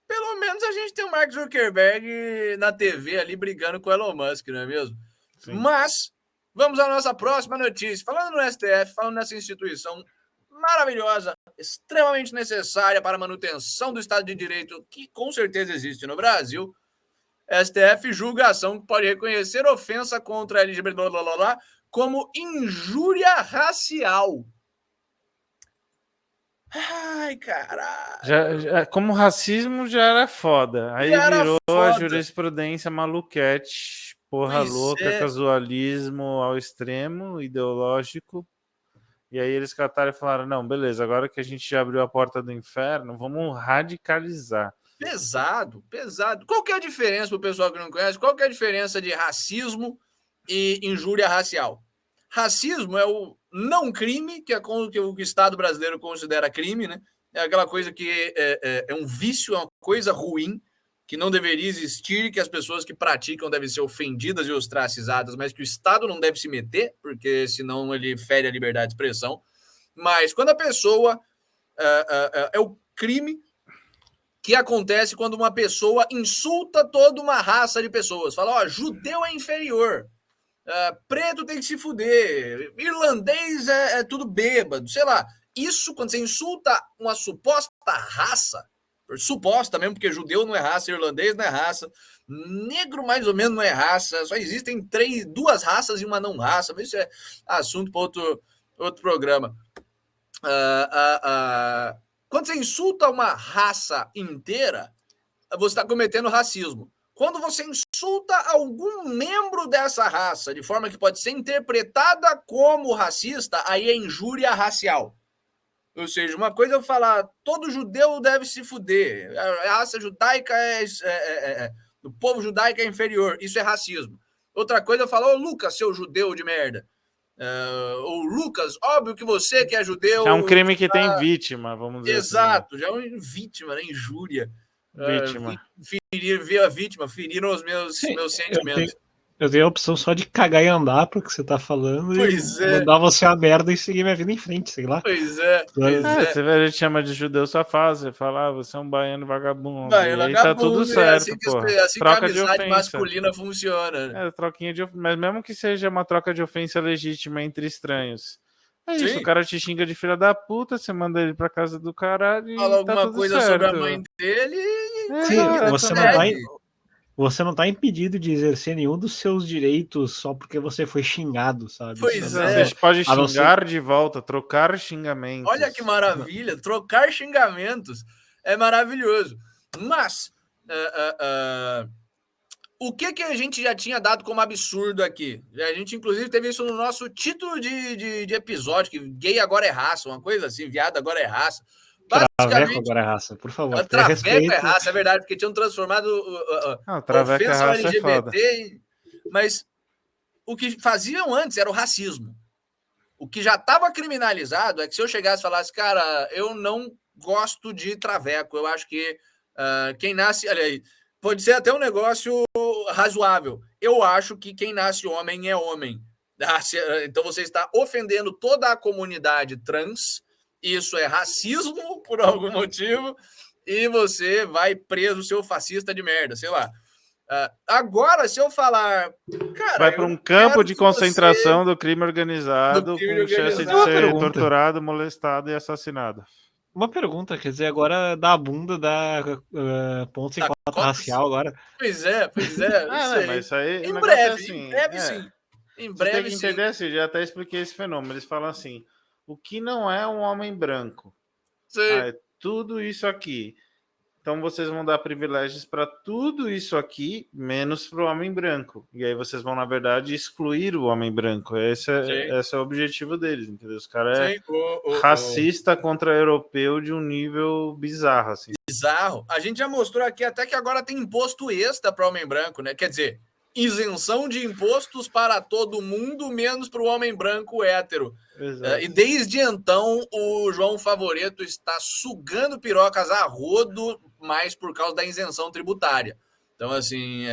Speaker 1: Pelo menos a gente tem o Mark Zuckerberg na TV ali brigando com o Elon Musk, não é mesmo? Sim. Mas vamos à nossa próxima notícia. Falando no STF, falando nessa instituição maravilhosa, extremamente necessária para a manutenção do Estado de Direito, que com certeza existe no Brasil. STF julga a ação que pode reconhecer ofensa contra a LGBT como injúria racial. Ai, caralho.
Speaker 2: Como racismo já era foda. Aí virou a jurisprudência maluquete, porra louca, casualismo ao extremo, ideológico. E aí eles cataram e falaram, não, beleza, agora que a gente já abriu a porta do inferno, vamos radicalizar.
Speaker 1: Pesado. Qual que é a diferença para o pessoal que não conhece? Qual que é a diferença de racismo e injúria racial? Racismo é o não crime, que o Estado brasileiro considera crime, né? É aquela coisa que é um vício, é uma coisa ruim, que não deveria existir, que as pessoas que praticam devem ser ofendidas e ostracizadas, mas que o Estado não deve se meter, porque senão ele fere a liberdade de expressão. Mas quando a pessoa é o crime que acontece quando uma pessoa insulta toda uma raça de pessoas. Fala, judeu é inferior, preto tem que se fuder, irlandês é tudo bêbado, sei lá. Isso, quando você insulta uma suposta raça, suposta mesmo, porque judeu não é raça, irlandês não é raça, negro mais ou menos não é raça, só existem duas raças e uma não raça, mas isso é assunto para outro programa. Quando você insulta uma raça inteira, você está cometendo racismo. Quando você insulta algum membro dessa raça de forma que pode ser interpretada como racista, aí é injúria racial. Ou seja, uma coisa é eu falar, todo judeu deve se fuder, a raça judaica o povo judaico é inferior, isso é racismo. Outra coisa é eu falar, Lucas, seu judeu de merda. Ou Lucas, óbvio que você que é judeu...
Speaker 2: É um crime que tem vítima, vamos dizer.
Speaker 1: Exato, já é uma vítima, né? Injúria.
Speaker 2: Vítima.
Speaker 1: Ver a vítima, feriram os meus sentimentos.
Speaker 3: Eu tenho a opção só de cagar e andar pro que você tá falando mandar você a merda e seguir minha vida em frente, sei lá.
Speaker 2: Você vê, a gente chama de judeu safado, você fala, você é um baiano vagabundo. E aí tá tudo certo,
Speaker 1: assim troca que a amizade masculina funciona. Né?
Speaker 2: Troquinha de mas mesmo que seja uma troca de ofensa legítima entre estranhos. É isso, o cara te xinga de filha da puta, você manda ele pra casa do caralho e
Speaker 1: fala
Speaker 2: tá
Speaker 1: alguma coisa
Speaker 2: certo.
Speaker 1: sobre a mãe dele
Speaker 3: você não vai... você não tá impedido de exercer nenhum dos seus direitos só porque você foi xingado, sabe?
Speaker 1: Pois
Speaker 2: Não,
Speaker 1: é.
Speaker 2: você pode
Speaker 3: A não ser
Speaker 2: xingar de volta, trocar xingamentos.
Speaker 1: Olha que maravilha, trocar xingamentos é maravilhoso. Mas o que a gente já tinha dado como absurdo aqui? A gente, inclusive, teve isso no nosso título de episódio, que gay agora é raça, uma coisa assim, viado agora é raça.
Speaker 3: Traveco
Speaker 1: Basicamente,
Speaker 3: agora é raça, por favor. Tenha
Speaker 1: traveco é
Speaker 3: respeito.
Speaker 1: raça, é verdade, porque tinham transformado
Speaker 2: Traveco é
Speaker 1: ofensa ao
Speaker 2: raça é foda.
Speaker 1: LGBT, mas o que faziam antes era o racismo. O que já estava criminalizado é que se eu chegasse e falasse, cara, eu não gosto de traveco, eu acho que quem nasce... Aliás, pode ser até um negócio razoável. Eu acho que quem nasce homem é homem. Então você está ofendendo toda a comunidade trans, isso é racismo por algum motivo, e você vai preso, seu fascista de merda, sei lá. Agora, se eu falar, cara,
Speaker 2: vai para um campo de concentração do crime organizado com chance de ser torturado, molestado e assassinado.
Speaker 3: Uma pergunta, quer dizer, agora da bunda da pontos em cota racial agora.
Speaker 1: Pois é.
Speaker 2: Mas isso aí,
Speaker 1: em breve,
Speaker 2: assim,
Speaker 1: em breve sim. Em breve,
Speaker 2: você tem que entender assim, já até expliquei esse fenômeno. Eles falam assim, o que não é um homem branco? É tudo isso aqui. Então vocês vão dar privilégios para tudo isso aqui, menos para o homem branco. E aí vocês vão, na verdade, excluir o homem branco. Esse é o objetivo deles, entendeu? Os caras é racista contra europeu de um nível bizarro, assim.
Speaker 1: Bizarro. A gente já mostrou aqui até que agora tem imposto extra para o homem branco, né? Quer dizer, isenção de impostos para todo mundo, menos para o homem branco hétero. E desde então, o João Favoreto está sugando pirocas a rodo, mais por causa da isenção tributária. Então, assim,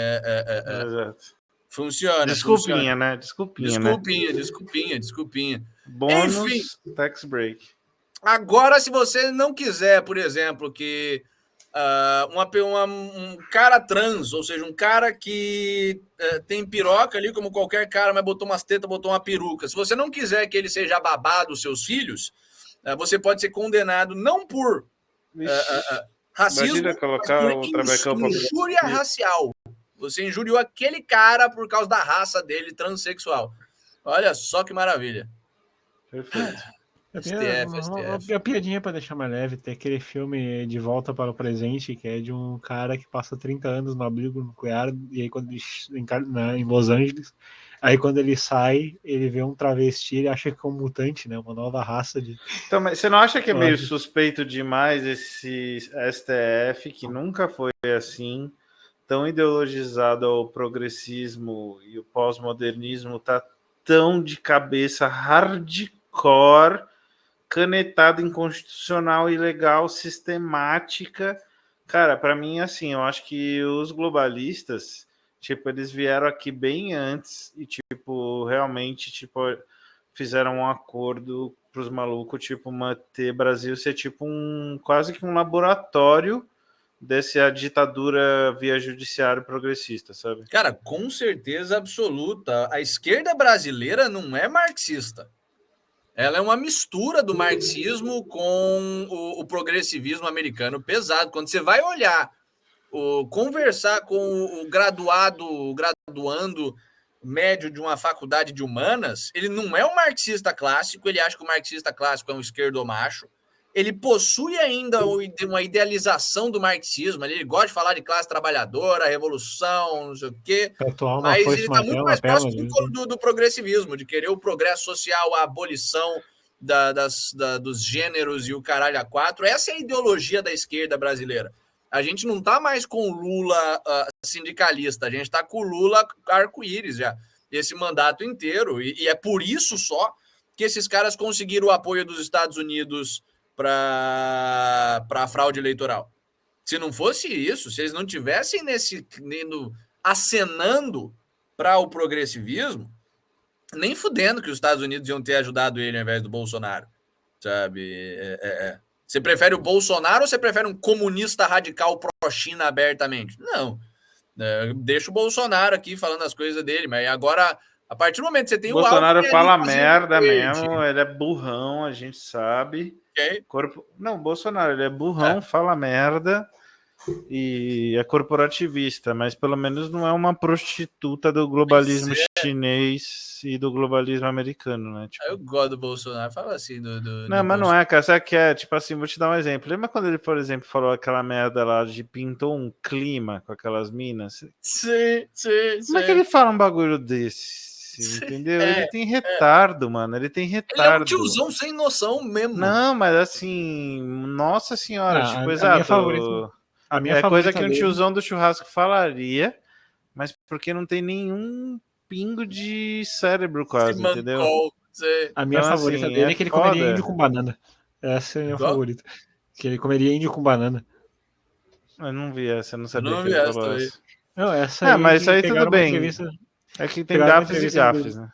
Speaker 1: funciona.
Speaker 2: Desculpinha, né?
Speaker 1: Desculpinha.
Speaker 2: Bônus, enfim, tax break.
Speaker 1: Agora, se você não quiser, por exemplo, que um cara trans, ou seja, um cara que tem piroca ali, como qualquer cara, mas botou umas tetas, botou uma peruca. Se você não quiser que ele seja babado dos seus filhos, você pode ser condenado não por racismo, mas por injúria racial. Você injuriou aquele cara por causa da raça dele, transexual. Olha só que maravilha.
Speaker 2: Perfeito.
Speaker 3: STF. A piadinha para deixar mais leve, tem aquele filme De Volta para o Presente, que é de um cara que passa 30 anos no abrigo nuclear, e aí quando ele em Los Angeles, aí quando ele sai, ele vê um travesti, ele acha que é um mutante, né? Uma nova raça de...
Speaker 2: Então, mas você não acha que é meio suspeito demais esse STF, que nunca foi assim, tão ideologizado ao progressismo e o pós-modernismo, tá tão de cabeça hardcore, canetada inconstitucional, ilegal, sistemática? Cara, para mim, assim, eu acho que os globalistas, tipo, eles vieram aqui bem antes e, tipo, realmente, tipo, fizeram um acordo para os malucos, tipo, manter Brasil ser, tipo, quase que um laboratório dessa ditadura via judiciário progressista, sabe?
Speaker 1: Cara, com certeza absoluta. A esquerda brasileira não é marxista. Ela é uma mistura do marxismo com o progressivismo americano pesado. Quando você vai olhar, conversar com o graduando médio de uma faculdade de humanas, ele não é um marxista clássico, ele acha que o marxista clássico é um esquerdomacho. Ele possui ainda uma idealização do marxismo, ele gosta de falar de classe trabalhadora, revolução, não sei o quê, mas ele está muito mais próximo do progressivismo, de querer o progresso social, a abolição dos gêneros e o caralho a quatro. Essa é a ideologia da esquerda brasileira. A gente não está mais com o Lula sindicalista, a gente está com o Lula arco-íris já, esse mandato inteiro, e é por isso só que esses caras conseguiram o apoio dos Estados Unidos para a fraude eleitoral. Se não fosse isso, se eles não tivessem acenando para o progressivismo, nem fudendo que os Estados Unidos iam ter ajudado ele ao invés do Bolsonaro, sabe? Você prefere o Bolsonaro ou você prefere um comunista radical pró-China abertamente? Não. Deixa o Bolsonaro aqui falando as coisas dele, mas agora, a partir do momento que você tem o
Speaker 2: Bolsonaro fala merda mesmo, ele é burrão, a gente sabe.
Speaker 1: Okay.
Speaker 2: Não, Bolsonaro, ele é burrão, fala merda, e é corporativista, mas pelo menos não é uma prostituta do globalismo chinês e do globalismo americano, né? Tipo...
Speaker 1: Eu gosto do Bolsonaro, fala assim
Speaker 2: Não, mas não é, cara, sabe que é, tipo assim, vou te dar um exemplo. Lembra quando ele, por exemplo, falou aquela merda lá de pintou um clima com aquelas minas?
Speaker 1: Sim.
Speaker 2: Como é que ele fala um bagulho desse? Entendeu? Ele tem retardo, mano. Ele tem retardo.
Speaker 1: Ele é um tiozão sem noção mesmo.
Speaker 2: Não, mas assim, nossa senhora, tipo, exato.
Speaker 3: A minha
Speaker 2: é
Speaker 3: favorita
Speaker 2: coisa que um
Speaker 3: dele...
Speaker 2: tiozão do churrasco falaria, mas porque não tem nenhum pingo de cérebro quase, entendeu?
Speaker 3: A minha
Speaker 2: então,
Speaker 3: favorita
Speaker 2: assim,
Speaker 3: dele é que ele comeria índio com banana. Essa é a minha favorita. Que ele comeria índio com banana.
Speaker 2: Eu não vi essa, eu não sabia
Speaker 1: não
Speaker 2: que ele falou essa.
Speaker 3: Não, essa aí,
Speaker 2: mas isso aí tudo bem.
Speaker 3: Entrevista...
Speaker 2: É que tem gafes e gafes, né?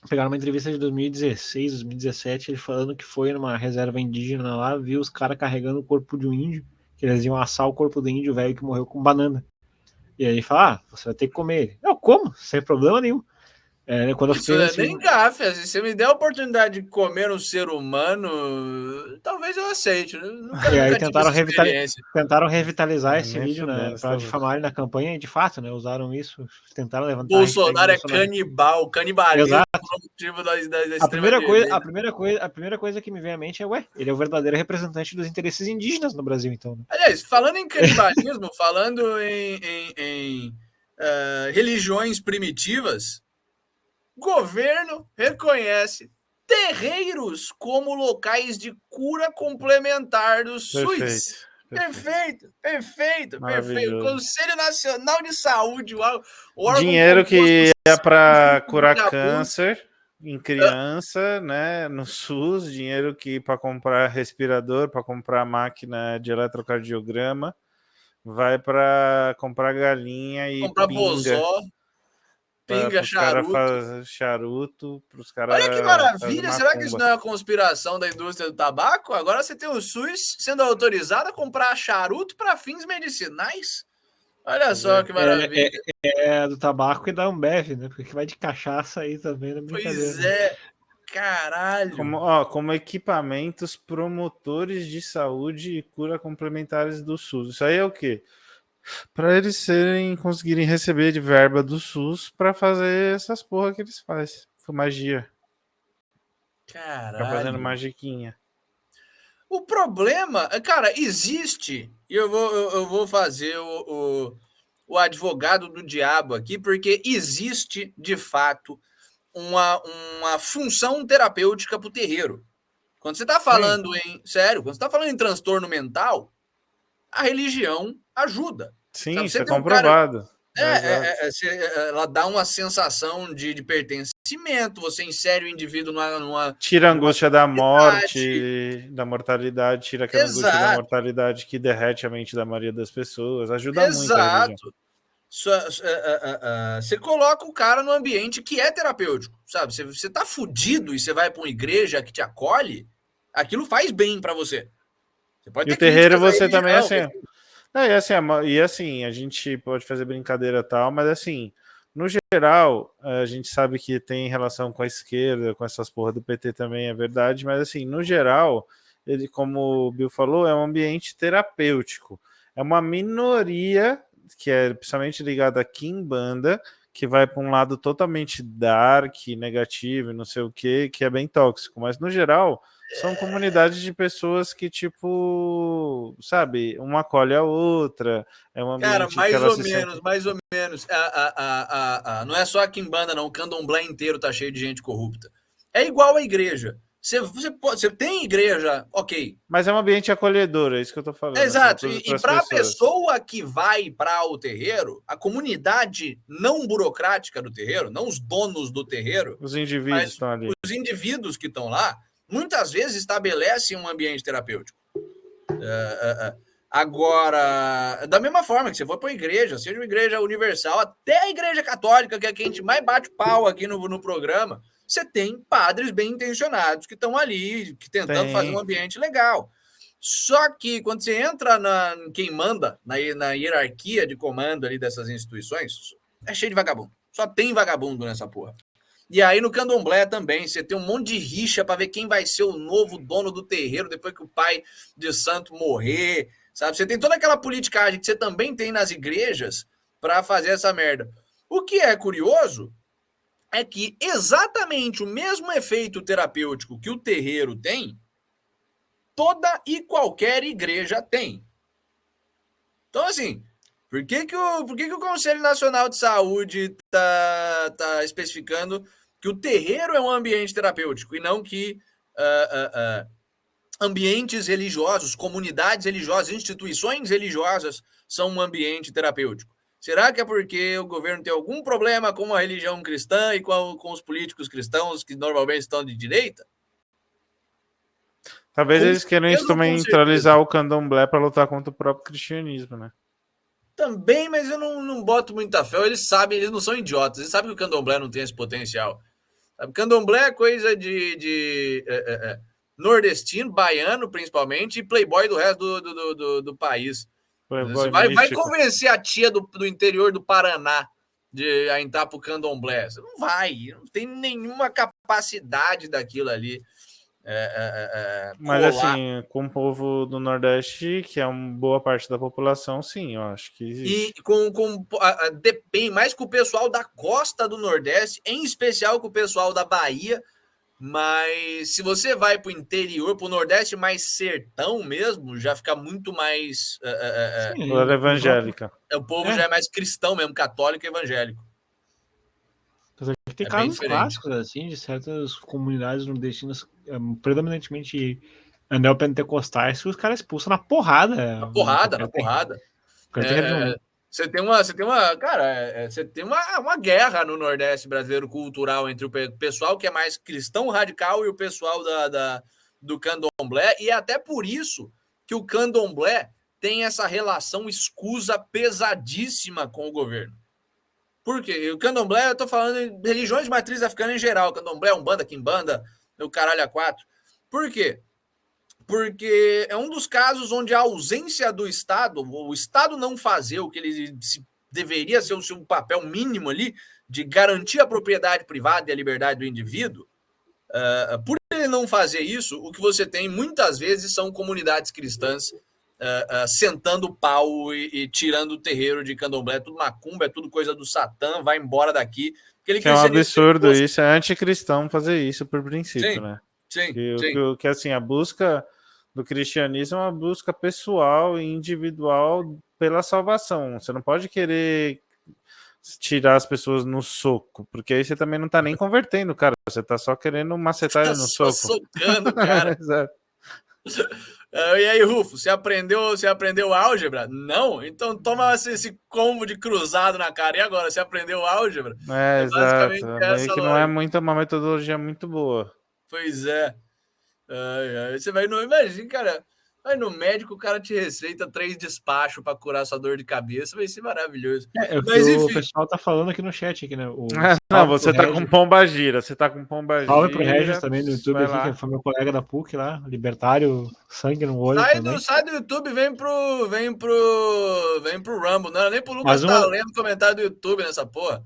Speaker 3: Pegaram uma entrevista de 2016, 2017, ele falando que foi numa reserva indígena lá, viu os caras carregando o corpo de um índio, que eles iam assar o corpo do índio velho que morreu com banana. E aí ele fala, você vai ter que comer ele. Eu como, sem problema nenhum. Quando
Speaker 1: isso não é nem gafe, se você me der a oportunidade de comer um ser humano, talvez eu aceite.
Speaker 3: E aí tentaram revitalizar esse vídeo para difamar ele na campanha, e de fato, né, usaram isso, tentaram levantar...
Speaker 1: Bolsonaro é canibal, canibalismo.
Speaker 3: Exato.
Speaker 1: Da
Speaker 3: a primeira coisa que me vem à mente é, ele é o verdadeiro representante dos interesses indígenas no Brasil, então. Né?
Speaker 1: Aliás, falando em canibalismo, falando em religiões primitivas, governo reconhece terreiros como locais de cura complementar do SUS. Perfeito. Conselho Nacional de Saúde, o órgão
Speaker 2: dinheiro que é para curar câncer em criança, né, no SUS, dinheiro que para comprar respirador, para comprar máquina de eletrocardiograma, vai para comprar galinha e
Speaker 1: comprar
Speaker 2: pinga.
Speaker 1: bozó. Pinga,
Speaker 2: charuto pros caras.
Speaker 1: Olha que maravilha! Será que isso não é uma conspiração da indústria do tabaco? Agora você tem o SUS sendo autorizado a comprar charuto para fins medicinais? Olha só que maravilha.
Speaker 3: É do tabaco e da Ambev, né? Porque vai de cachaça aí também, não é brincadeira.
Speaker 1: Pois é, caralho.
Speaker 2: Como equipamentos promotores de saúde e cura complementares do SUS. Isso aí é o quê? Para eles conseguirem receber de verba do SUS para fazer essas porra que eles fazem. Foi magia.
Speaker 1: Caralho.
Speaker 2: Tá fazendo magiquinha.
Speaker 1: O problema, cara, existe, e eu vou fazer o advogado do diabo aqui, porque existe, de fato, uma função terapêutica pro terreiro. Quando você tá falando quando você tá falando em transtorno mental, a religião ajuda.
Speaker 2: Sim, sabe? Isso é comprovado.
Speaker 1: Ela dá uma sensação de pertencimento, você insere o indivíduo numa...
Speaker 2: Tira a angústia da morte, da mortalidade, tira aquela angústia da mortalidade que derrete a mente da maioria das pessoas, ajuda muito a religião.
Speaker 1: Você coloca o cara no ambiente que é terapêutico, sabe? Você tá fudido e você vai para uma igreja que te acolhe, aquilo faz bem para você. Você pode ter
Speaker 2: o terreiro você também é assim... E assim, a gente pode fazer brincadeira e tal, mas assim, no geral, a gente sabe que tem relação com a esquerda, com essas porra do PT também, é verdade, mas assim, no geral, ele, como o Bill falou, é um ambiente terapêutico. É uma minoria, que é principalmente ligada a Kimbanda, que vai para um lado totalmente dark, negativo, não sei o que é bem tóxico, mas no geral... São comunidades de pessoas que, tipo, sabe, uma acolhe a outra. É um ambiente.
Speaker 1: Cara, mais ou menos. Não é só a Kimbanda, não. O Candomblé inteiro tá cheio de gente corrupta. É igual a igreja. Você tem igreja, ok.
Speaker 2: Mas é um ambiente acolhedor, é isso que eu tô falando.
Speaker 1: Exato. E para a pessoa que vai para o terreiro, a comunidade não burocrática do terreiro, não os donos do terreiro,
Speaker 2: os indivíduos estão ali.
Speaker 1: Os indivíduos que estão lá, muitas vezes estabelecem um ambiente terapêutico. Agora, da mesma forma que você for para uma igreja, seja uma igreja universal, até a igreja católica, que é a que a gente mais bate pau aqui no programa, você tem padres bem intencionados que estão ali, tentando fazer um ambiente legal. Só que quando você entra quem manda, na hierarquia de comando ali dessas instituições, é cheio de vagabundo. Só tem vagabundo nessa porra. E aí no Candomblé também, você tem um monte de rixa para ver quem vai ser o novo dono do terreiro depois que o pai de santo morrer. sabe? Você tem toda aquela politicagem que você também tem nas igrejas para fazer essa merda. O que é curioso é que exatamente o mesmo efeito terapêutico que o terreiro tem, toda e qualquer igreja tem. Então, assim, por que o Conselho Nacional de Saúde tá especificando que o terreiro é um ambiente terapêutico e não que ambientes religiosos, comunidades religiosas, instituições religiosas são um ambiente terapêutico? Será que é porque o governo tem algum problema com a religião cristã e com os políticos cristãos que normalmente estão de direita?
Speaker 2: Talvez eles queiram instrumentalizar
Speaker 1: o
Speaker 2: o candomblé para lutar contra o próprio cristianismo, né?
Speaker 1: Também, mas eu não boto muita fé. Eles sabem, eles não são idiotas. Eles sabem que o candomblé não tem esse potencial. Sabe? Candomblé é coisa de nordestino, baiano, principalmente, e playboy do resto do país. Você vai convencer a tia do interior do Paraná a entrar pro candomblé. Você não vai, não tem nenhuma capacidade daquilo ali.
Speaker 2: Mas assim, com o povo do Nordeste, que é uma boa parte da população, sim, eu acho que existe.
Speaker 1: E depende mais com o pessoal da costa do Nordeste, em especial com o pessoal da Bahia. Mas se você vai para o interior, para o Nordeste mais sertão mesmo, já fica muito mais
Speaker 2: evangélica.
Speaker 1: O povo já é mais cristão mesmo, católico e evangélico.
Speaker 3: Tem casos clássicos, assim, de certas comunidades nordestinas, predominantemente neopentecostais, que os caras expulsam na porrada.
Speaker 1: Na porrada. Você tem uma guerra no Nordeste brasileiro cultural entre o pessoal que é mais cristão radical e o pessoal do candomblé, e é até por isso que o candomblé tem essa relação escusa pesadíssima com o governo. Por quê? O candomblé, eu tô falando de religiões de matriz africana em geral, candomblé, umbanda, quimbanda, o caralho a quatro. Por quê? Porque é um dos casos onde a ausência do Estado, o Estado não fazer o que ele deveria ser o seu papel mínimo ali, de garantir a propriedade privada e a liberdade do indivíduo, por ele não fazer isso, o que você tem muitas vezes são comunidades cristãs sentando pau e tirando o terreiro de candomblé, é tudo macumba, é tudo coisa do Satã, vai embora daqui.
Speaker 2: É um absurdo isso, é anticristão fazer isso por princípio,
Speaker 1: sim,
Speaker 2: né?
Speaker 1: Sim,
Speaker 2: que assim, a busca do cristianismo é uma busca pessoal e individual pela salvação. Você não pode querer tirar as pessoas no soco, porque aí você também não tá nem convertendo, cara. Você tá só querendo macetar ele no soco.
Speaker 1: Socando, cara.
Speaker 2: Exato.
Speaker 1: E aí, Rufo, você aprendeu álgebra? Não? Então toma esse combo de cruzado na cara. E agora, você aprendeu álgebra?
Speaker 2: Exato. Meio que não é uma metodologia muito boa.
Speaker 1: Pois é. Você vai no... Imagina, cara, vai no médico, o cara te receita 3 despachos para curar sua dor de cabeça, vai ser maravilhoso.
Speaker 3: Mas enfim, o pessoal tá falando aqui no chat, aqui, né?
Speaker 2: Não, você tá com pombagira,
Speaker 3: Salve pro Regis também no YouTube aqui, que foi meu colega da PUC lá, libertário, sangue no olho
Speaker 1: sai do YouTube, vem pro Rumble, não era nem pro Lucas tá lendo comentário do YouTube nessa porra.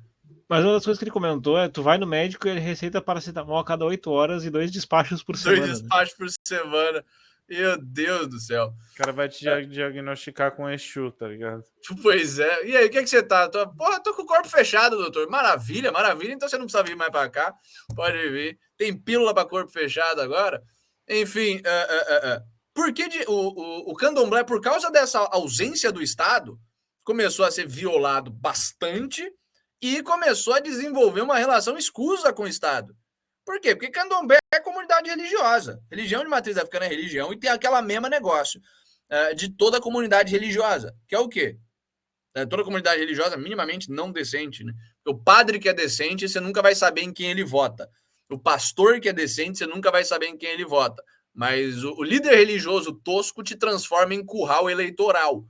Speaker 3: Mas uma das coisas que ele comentou é: tu vai no médico e ele receita paracetamol a cada 8 horas e 2 despachos por semana.
Speaker 1: 2 despachos por semana. Meu Deus do céu.
Speaker 2: O cara vai te diagnosticar com Exu, tá ligado?
Speaker 1: Pois é. E aí, o que você tá? Porra, tô com o corpo fechado, doutor. Maravilha. Então você não precisa vir mais pra cá. Pode vir. Tem pílula pra corpo fechado agora. Enfim, por que o candomblé, por causa dessa ausência do Estado, começou a ser violado bastante e começou a desenvolver uma relação escusa com o Estado. Por quê? Porque candomblé é comunidade religiosa. Religião de matriz africana é religião e tem aquela mesma negócio de toda comunidade religiosa, que é o quê? Toda comunidade religiosa minimamente não decente, né? O padre que é decente, você nunca vai saber em quem ele vota. O pastor que é decente, você nunca vai saber em quem ele vota. Mas o líder religioso tosco te transforma em curral eleitoral.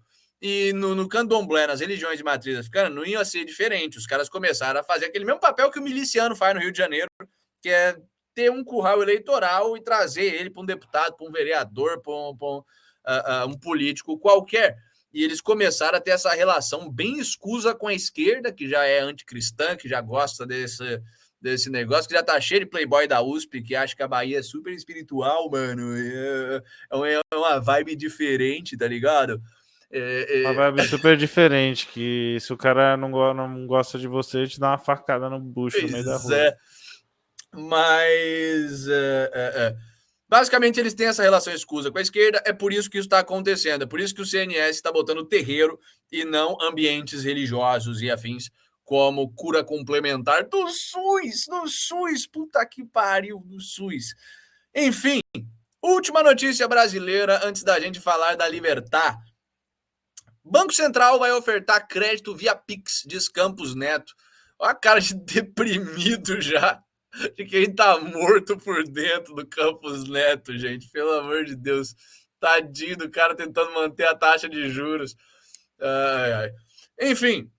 Speaker 1: E no candomblé, nas religiões de matriz africana, não ia ser diferente. Os caras começaram a fazer aquele mesmo papel que o miliciano faz no Rio de Janeiro, que é ter um curral eleitoral e trazer ele para um deputado, para um vereador, para um político qualquer. E eles começaram a ter essa relação bem escusa com a esquerda, que já é anticristã, que já gosta desse negócio, que já tá cheio de playboy da USP, que acha que a Bahia é super espiritual, mano. É uma vibe diferente, tá ligado?
Speaker 2: Uma vibe super diferente, que se o cara não gosta de você, ele te dá uma facada no bucho no meio da rua.
Speaker 1: Mas basicamente eles têm essa relação escusa com a esquerda, é por isso que isso está acontecendo, é por isso que o CNS está botando terreiro e não ambientes religiosos e afins, como cura complementar do SUS, puta que pariu, do SUS. Enfim, última notícia brasileira antes da gente falar da Libertar. Banco Central vai ofertar crédito via Pix, diz Campos Neto. Olha a cara de deprimido já, de quem tá morto por dentro do Campos Neto, gente. Pelo amor de Deus. Tadinho do cara tentando manter a taxa de juros. Ai, ai. Enfim,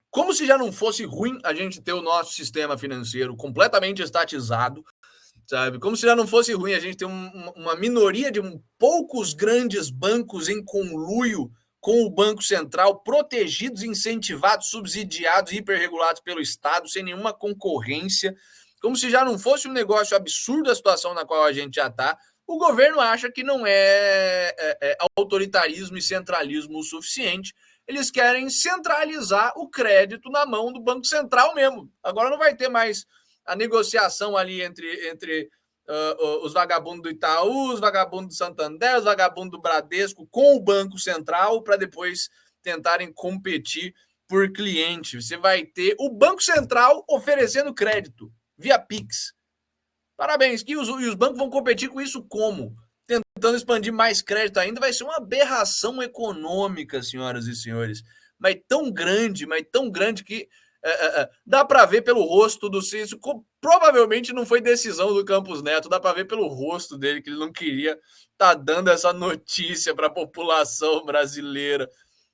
Speaker 1: como se já não fosse ruim a gente ter o nosso sistema financeiro completamente estatizado, sabe? Como se já não fosse ruim a gente ter uma minoria de poucos grandes bancos em conluio com o Banco Central, protegidos, incentivados, subsidiados, hiperregulados pelo Estado, sem nenhuma concorrência, como se já não fosse um negócio absurdo a situação na qual a gente já está. O governo acha que não é autoritarismo e centralismo o suficiente. Eles querem centralizar o crédito na mão do Banco Central mesmo. Agora não vai ter mais a negociação ali entre os vagabundos do Itaú, os vagabundos do Santander, os vagabundos do Bradesco com o Banco Central para depois tentarem competir por cliente. Você vai ter o Banco Central oferecendo crédito via Pix. Parabéns. E os bancos vão competir com isso como? Tentando expandir mais crédito ainda. Vai ser uma aberração econômica, senhoras e senhores. Mas tão grande que dá para ver pelo rosto do Cícero, provavelmente não foi decisão do Campos Neto, dá para ver pelo rosto dele que ele não queria estar dando essa notícia para a população brasileira,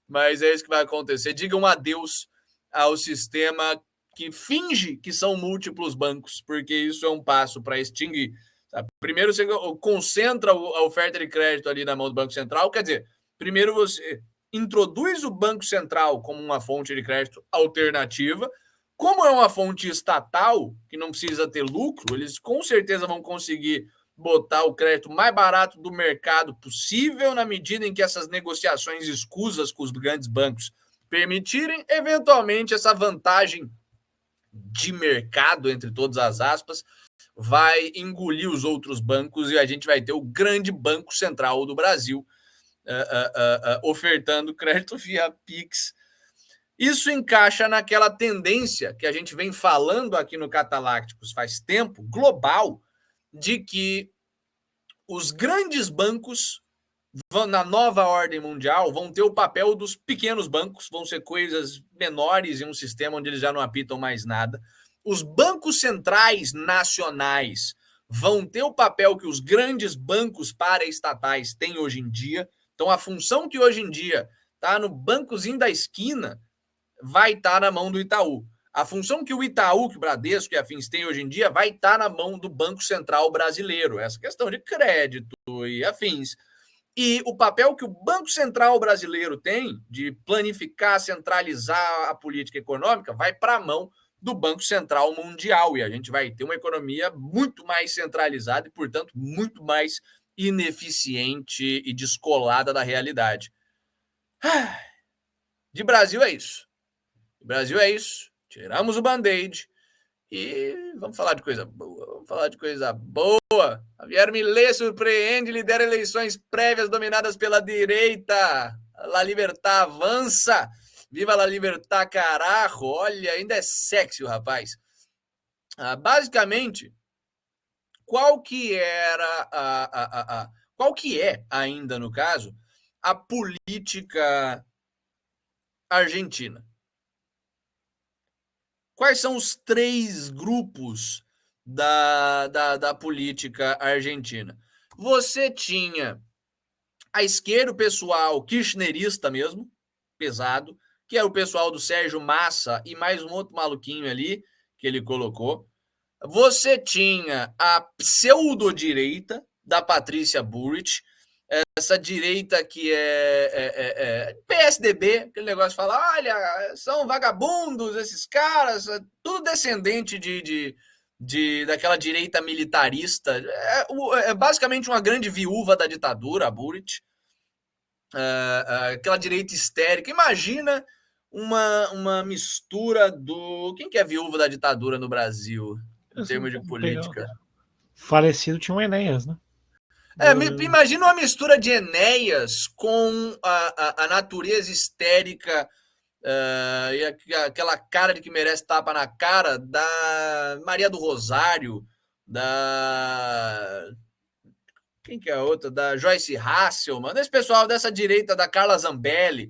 Speaker 1: mas é isso que vai acontecer. Digam adeus ao sistema que finge que são múltiplos bancos, porque isso é um passo para extinguir. Sabe? Primeiro você concentra a oferta de crédito ali na mão do Banco Central, quer dizer, primeiro você introduz o Banco Central como uma fonte de crédito alternativa. Como é uma fonte estatal, que não precisa ter lucro, eles com certeza vão conseguir botar o crédito mais barato do mercado possível, na medida em que essas negociações escusas com os grandes bancos permitirem, eventualmente, essa vantagem de mercado, entre todas as aspas, vai engolir os outros bancos e a gente vai ter o grande Banco Central do Brasil, ofertando crédito via Pix. Isso encaixa naquela tendência que a gente vem falando aqui no Catalácticos faz tempo, global, de que os grandes bancos na nova ordem mundial vão ter o papel dos pequenos bancos, vão ser coisas menores em um sistema onde eles já não apitam mais nada. Os bancos centrais nacionais vão ter o papel que os grandes bancos paraestatais têm hoje em dia. Então, a função que hoje em dia está no bancozinho da esquina vai estar na mão do Itaú. A função que o Itaú, que o Bradesco e afins têm hoje em dia vai estar na mão do Banco Central brasileiro. Essa questão de crédito e afins. E o papel que o Banco Central brasileiro tem de planificar, centralizar a política econômica vai para a mão do Banco Central Mundial. E a gente vai ter uma economia muito mais centralizada e, portanto, muito mais ineficiente e descolada da realidade. De Brasil é isso. De Brasil é isso. Tiramos o band-aid e vamos falar de coisa boa. Javier Milei surpreende, lidera eleições prévias dominadas pela direita. La Libertad avança. Viva La Libertad, carajo. Olha, ainda é sexy o rapaz. Basicamente, qual que é ainda, no caso, a política argentina? Quais são os 3 grupos da política argentina? Você tinha a esquerda, o pessoal kirchnerista mesmo, pesado, que é o pessoal do Sérgio Massa e mais um outro maluquinho ali que ele colocou. Você tinha a pseudo-direita da Patrícia Bullrich, essa direita que é PSDB, aquele negócio fala, olha, são vagabundos esses caras, tudo descendente daquela direita militarista. É basicamente uma grande viúva da ditadura, a Buric. Aquela direita histérica. Imagina uma mistura do... Quem que é viúva da ditadura no Brasil, em termos de política?
Speaker 3: Falecido tinha um Enéas, né?
Speaker 1: Imagina uma mistura de Enéas com a natureza histérica e aquela cara de que merece tapa na cara da Maria do Rosário, da... Quem que é a outra? Da Joyce Hasselman, desse pessoal dessa direita, da Carla Zambelli.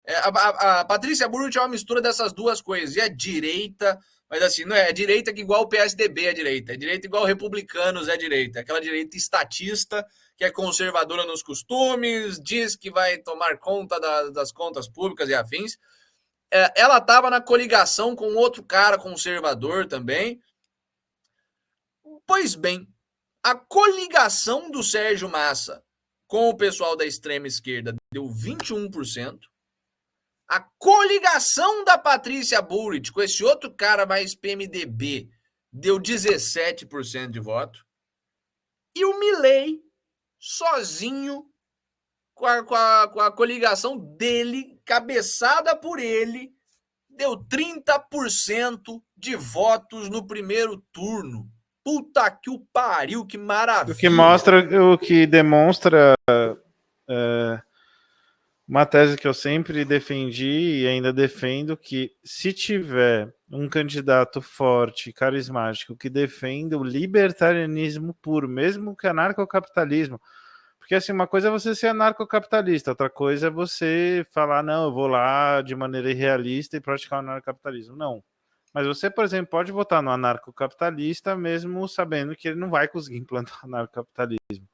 Speaker 1: A Patrícia Burrit é uma mistura dessas duas coisas. E é direita, mas assim, não é direita que igual o PSDB é direita. É direita igual Republicanos é direita. Aquela direita estatista, que é conservadora nos costumes, diz que vai tomar conta das contas públicas e afins. Ela estava na coligação com outro cara conservador também. Pois bem, a coligação do Sérgio Massa com o pessoal da extrema esquerda deu 21%. A coligação da Patrícia Burrit com esse outro cara mais PMDB deu 17% de voto. E o Milei, sozinho, com a coligação dele, cabeçada por ele, deu 30% de votos no primeiro turno. Puta que o pariu, que maravilha.
Speaker 2: O que demonstra uma tese que eu sempre defendi e ainda defendo, que se tiver um candidato forte, carismático, que defenda o libertarianismo puro, mesmo que anarcocapitalismo, porque assim, uma coisa é você ser anarcocapitalista, outra coisa é você falar, não, eu vou lá de maneira irrealista e praticar o anarcocapitalismo. Não. Mas você, por exemplo, pode votar no anarcocapitalista mesmo sabendo que ele não vai conseguir implantar o anarcocapitalismo.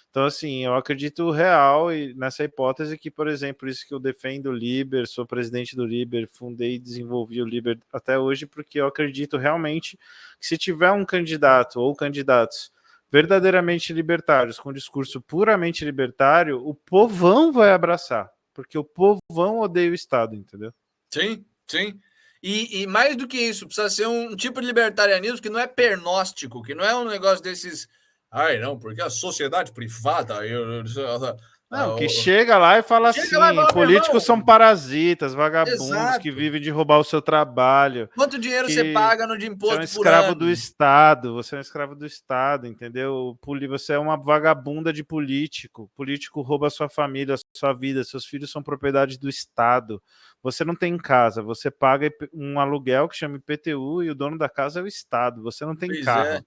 Speaker 2: Então, assim, eu acredito real nessa hipótese que, por exemplo, isso que eu defendo o Liber, sou presidente do Liber, fundei e desenvolvi o Liber até hoje, porque eu acredito realmente que se tiver um candidato ou candidatos verdadeiramente libertários, com discurso puramente libertário, o povão vai abraçar, porque o povão odeia o Estado, entendeu?
Speaker 1: Sim, sim. E mais do que isso, precisa ser um tipo de libertarianismo que não é pernóstico, que não é um negócio desses... Ai, não, porque a sociedade privada...
Speaker 2: Não, que chega lá e fala assim, políticos são parasitas, vagabundos, que vivem de roubar o seu trabalho.
Speaker 1: Quanto dinheiro você paga no de imposto?
Speaker 2: Você é um escravo do Estado, você é um escravo do Estado, entendeu? Você é uma vagabunda de político. O político rouba a sua família, a sua vida, seus filhos são propriedade do Estado. Você não tem casa, você paga um aluguel que chama IPTU e o dono da casa é o Estado. Você não tem carro.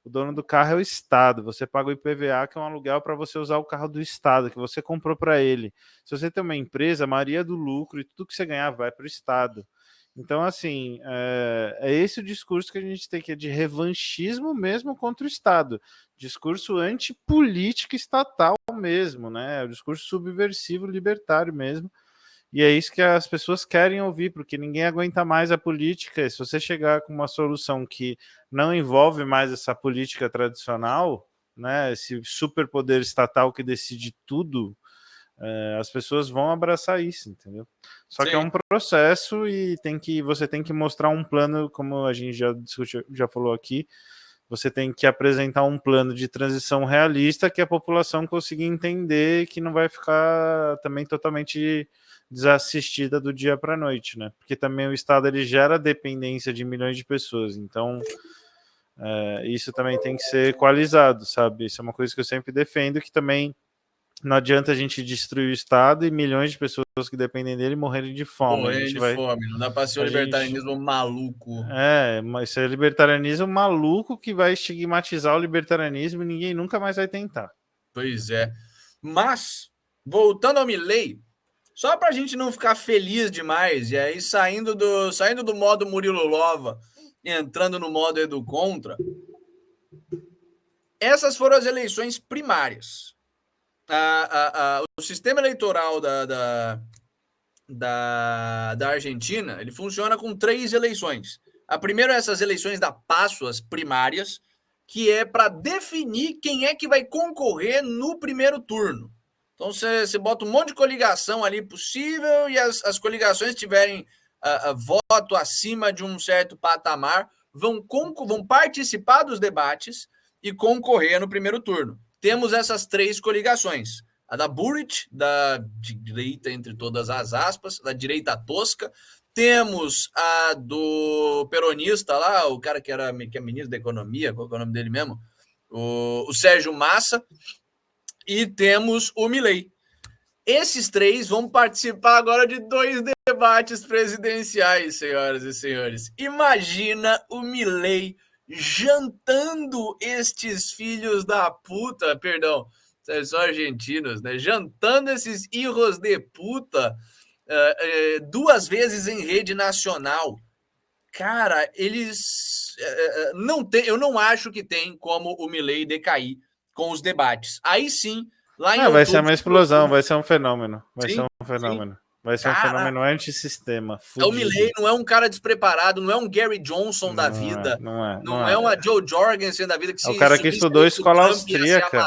Speaker 2: O dono do carro é o Estado. Você paga o IPVA, que é um aluguel para você usar o carro do Estado, que você comprou para ele. Se você tem uma empresa, a maioria do lucro e tudo que você ganhar vai para o Estado. Então, assim, é esse o discurso que a gente tem, que é de revanchismo mesmo contra o Estado. Discurso antipolítica estatal mesmo, né? O discurso subversivo, libertário mesmo. E é isso que as pessoas querem ouvir, porque ninguém aguenta mais a política. Se você chegar com uma solução que não envolve mais essa política tradicional, né, esse superpoder estatal que decide tudo, as pessoas vão abraçar isso, entendeu? Só Sim. que é um processo e você tem que mostrar um plano, como a gente já discutiu, já falou aqui, você tem que apresentar um plano de transição realista que a população consiga entender, que não vai ficar também totalmente desassistida do dia para a noite, né? Porque também o Estado ele gera dependência de milhões de pessoas, então isso também tem que ser equalizado, sabe? Isso é uma coisa que eu sempre defendo, que também não adianta a gente destruir o Estado e milhões de pessoas que dependem dele morrerem de fome.
Speaker 1: Fome, não dá para ser um libertarianismo maluco.
Speaker 2: Mas isso é libertarianismo maluco que vai estigmatizar o libertarianismo e ninguém nunca mais vai tentar.
Speaker 1: Pois é. Mas, voltando ao Milei, só para a gente não ficar feliz demais, e aí saindo do modo Murilo Lova, entrando no modo Edu Contra, essas foram as eleições primárias. O sistema eleitoral da Argentina, ele funciona com 3 eleições. A primeira é essas eleições da PASO, as primárias, que é para definir quem é que vai concorrer no primeiro turno. Então você bota um monte de coligação ali possível e as coligações tiverem voto acima de um certo patamar, vão participar dos debates e concorrer no primeiro turno. Temos essas 3 coligações. A da Burrit, da direita, entre todas as aspas, da direita tosca. Temos a do peronista lá, o cara que é ministro da Economia, qual é o nome dele mesmo? O Sérgio Massa. E temos o Milei. Esses 3 vão participar agora de 2 debates presidenciais, senhoras e senhores. Imagina o Milei jantando estes filhos da puta, perdão, são argentinos, né? Jantando esses hijos de puta 2 vezes em rede nacional. Cara, eles não tem, eu não acho que tem como o Milei decair com os debates. Aí sim, lá em
Speaker 2: vai ser uma explosão, vai ser um fenômeno. Vai ser um fenômeno.
Speaker 1: Sim.
Speaker 2: Vai ser um fenômeno antissistema.
Speaker 1: O Milei não é um cara despreparado, não é um Gary Johnson da vida. Não é uma Joe Jorgensen da vida que
Speaker 2: é o cara que estudou escola austríaca.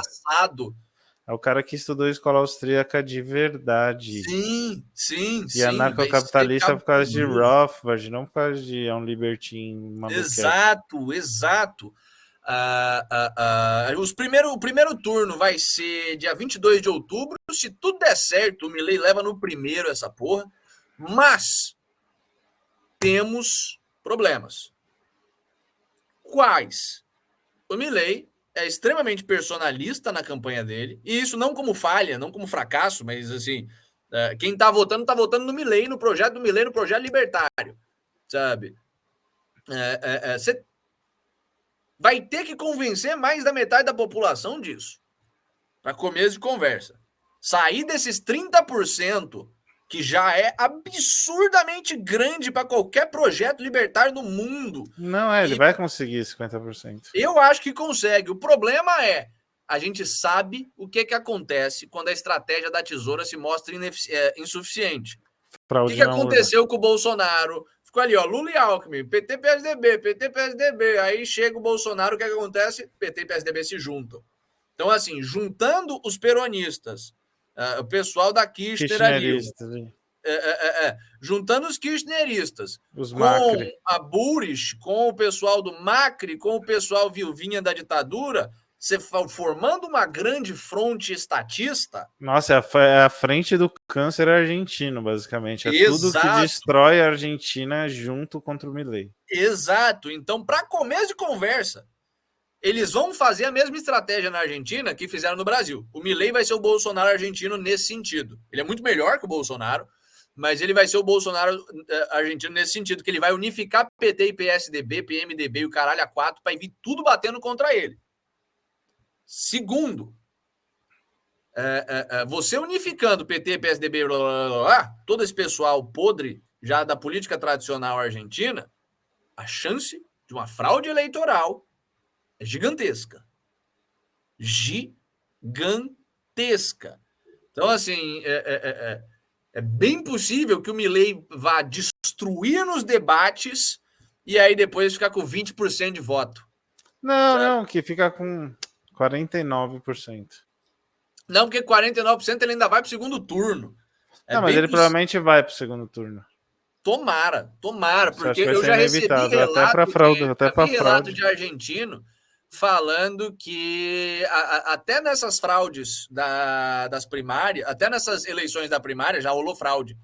Speaker 2: É o cara que estudou escola austríaca de verdade.
Speaker 1: Sim.
Speaker 2: E anarcocapitalista por causa de Rothbard, não por causa de um libertine maluquete.
Speaker 1: Exato. O primeiro turno vai ser dia 22 de outubro. Se tudo der certo, o Milei leva no primeiro essa porra. Mas temos problemas. Quais? O Milei é extremamente personalista na campanha dele, e isso não como falha, não como fracasso, mas assim, quem tá votando no Milei, no projeto do Milei, no projeto libertário, sabe? Você vai ter que convencer mais da metade da população disso, para começo de conversa. Sair desses 30%, que já é absurdamente grande para qualquer projeto libertário no mundo.
Speaker 2: Não, ele vai conseguir 50%. Eu
Speaker 1: acho que consegue. O problema é, a gente sabe o que acontece quando a estratégia da tesoura se mostra insuficiente. O que aconteceu com o Bolsonaro? Ficou ali, ó, Lula e Alckmin, PT, PSDB. Aí chega o Bolsonaro, o que acontece? PT e PSDB se juntam. Então, assim, juntando os peronistas, o pessoal da Kirchner ali, juntando os kirchneristas
Speaker 2: os
Speaker 1: com
Speaker 2: Macri,
Speaker 1: a Burris, com o pessoal do Macri, com o pessoal viuvinha da ditadura, você formando uma grande fronte estatista.
Speaker 2: Nossa, é a frente do câncer argentino, basicamente. É tudo que destrói a Argentina junto contra o Milei.
Speaker 1: Exato. Então, para começo de conversa, eles vão fazer a mesma estratégia na Argentina que fizeram no Brasil. O Milei vai ser o Bolsonaro argentino nesse sentido. Ele é muito melhor que o Bolsonaro, mas ele vai ser o Bolsonaro argentino nesse sentido, que ele vai unificar PT e PSDB, PMDB e o caralho a 4 para vir tudo batendo contra ele. Segundo, você unificando PT, PSDB, todo esse pessoal podre já da política tradicional argentina, a chance de uma fraude eleitoral é gigantesca. Gigantesca. Então, assim, é bem possível que o Milei vá destruir nos debates e aí depois ficar com 20% de voto.
Speaker 2: Não, que fica com 49%.
Speaker 1: Não, porque 49% ele ainda vai para o segundo turno.
Speaker 2: Mas ele provavelmente vai para o segundo turno.
Speaker 1: Tomara, porque eu já recebi relato de argentino falando que até nessas fraudes das primárias, até nessas eleições da primária, já rolou fraude.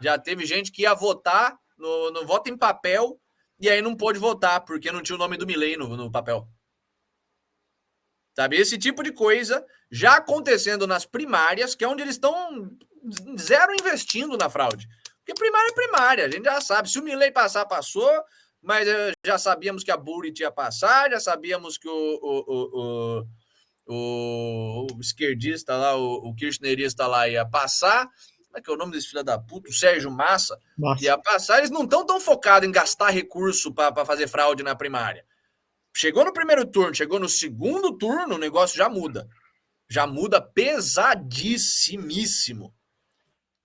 Speaker 1: Já teve gente que ia votar no voto em papel e aí não pôde votar, porque não tinha o nome do Milei no papel. Sabe? Esse tipo de coisa já acontecendo nas primárias, que é onde eles estão zero investindo na fraude. Porque primária é primária, a gente já sabe. Se o Milei passar, passou, mas já sabíamos que a Burrit ia passar, já sabíamos que o esquerdista lá, o kirchnerista lá ia passar. Como é que é o nome desse filho da puta? O Sérgio Massa ia passar. Eles não estão tão focados em gastar recurso para fazer fraude na primária. Chegou no primeiro turno, chegou no segundo turno, o negócio já muda. Já muda pesadissimíssimo.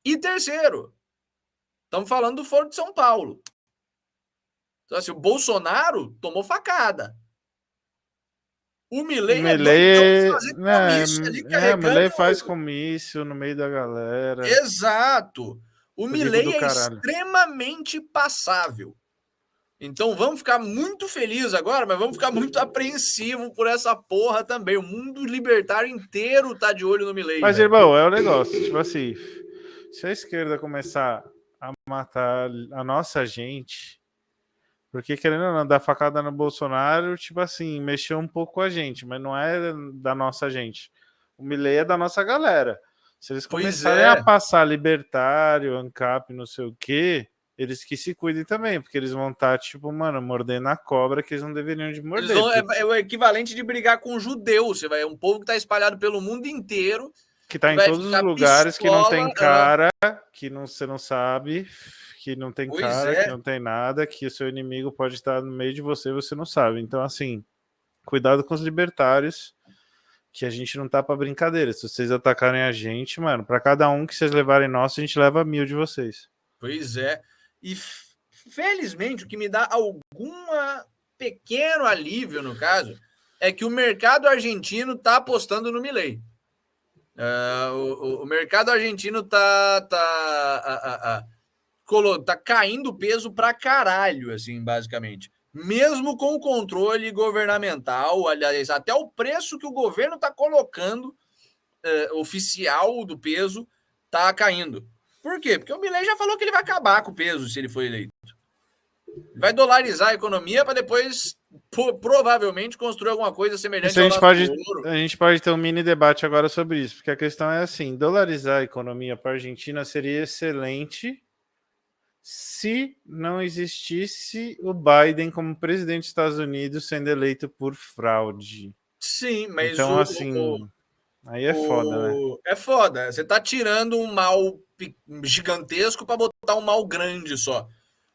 Speaker 1: E terceiro, estamos falando do Foro de São Paulo. Então, assim, o Bolsonaro tomou facada. O
Speaker 2: O
Speaker 1: Milei é doidão de
Speaker 2: Milei,
Speaker 1: fazer
Speaker 2: né,
Speaker 1: comício ali
Speaker 2: o
Speaker 1: carregando.
Speaker 2: Milei faz comício no meio da galera.
Speaker 1: Exato. O
Speaker 2: Ridículo do
Speaker 1: Milei é
Speaker 2: caralho.
Speaker 1: extremamente passável. Então vamos ficar muito felizes agora, mas vamos ficar muito apreensivos por essa porra também. O mundo libertário inteiro tá de olho no Milei,
Speaker 2: Mas,
Speaker 1: velho.
Speaker 2: irmão, é o negócio. Tipo assim, se a esquerda começar a matar a nossa gente, porque querendo ou não, dar facada no Bolsonaro, tipo assim, mexeu um pouco com a gente, mas não é da nossa gente. O Milei é da nossa galera. Se eles
Speaker 1: Pois
Speaker 2: começarem a
Speaker 1: é.
Speaker 2: passar libertário, ANCAP, não sei o quê, eles que se cuidem também, porque eles vão estar, tipo, mano, mordendo a cobra que eles não deveriam de
Speaker 1: Eles
Speaker 2: morder.
Speaker 1: vão, é o equivalente de brigar com judeu. Você vai, é um povo que tá espalhado pelo mundo inteiro,
Speaker 2: Que tá
Speaker 1: que
Speaker 2: em
Speaker 1: vai
Speaker 2: todos os
Speaker 1: ficar
Speaker 2: lugares, que não tem
Speaker 1: pistola.
Speaker 2: cara, que não, você não sabe, que não tem
Speaker 1: Pois
Speaker 2: cara, que
Speaker 1: é.
Speaker 2: não tem nada, que o seu inimigo pode estar no meio de você e você não sabe. Então, assim, cuidado com os libertários, que a gente não tá pra brincadeira. Se vocês atacarem a gente, mano, pra cada um que vocês levarem nosso, a gente leva 1000 de vocês.
Speaker 1: Pois é. E felizmente o que me dá alguma pequeno alívio no caso é que o mercado argentino tá apostando no Milei. O mercado argentino tá caindo peso pra caralho, assim, basicamente. Mesmo com o controle governamental, aliás, até o preço que o governo está colocando oficial do peso tá caindo. Por quê? Porque o Milei já falou que ele vai acabar com o peso se ele for eleito. Vai dolarizar a economia para depois provavelmente construir alguma coisa semelhante
Speaker 2: Isso
Speaker 1: ao nosso ouro.
Speaker 2: a gente pode ter um mini debate agora sobre isso, porque a questão é assim, dolarizar a economia para a Argentina seria excelente se não existisse o Biden como presidente dos Estados Unidos sendo eleito por fraude.
Speaker 1: Sim, mas
Speaker 2: Então, assim, aí é foda, né?
Speaker 1: é foda. Você tá tirando um mal gigantesco para botar um mal grande só.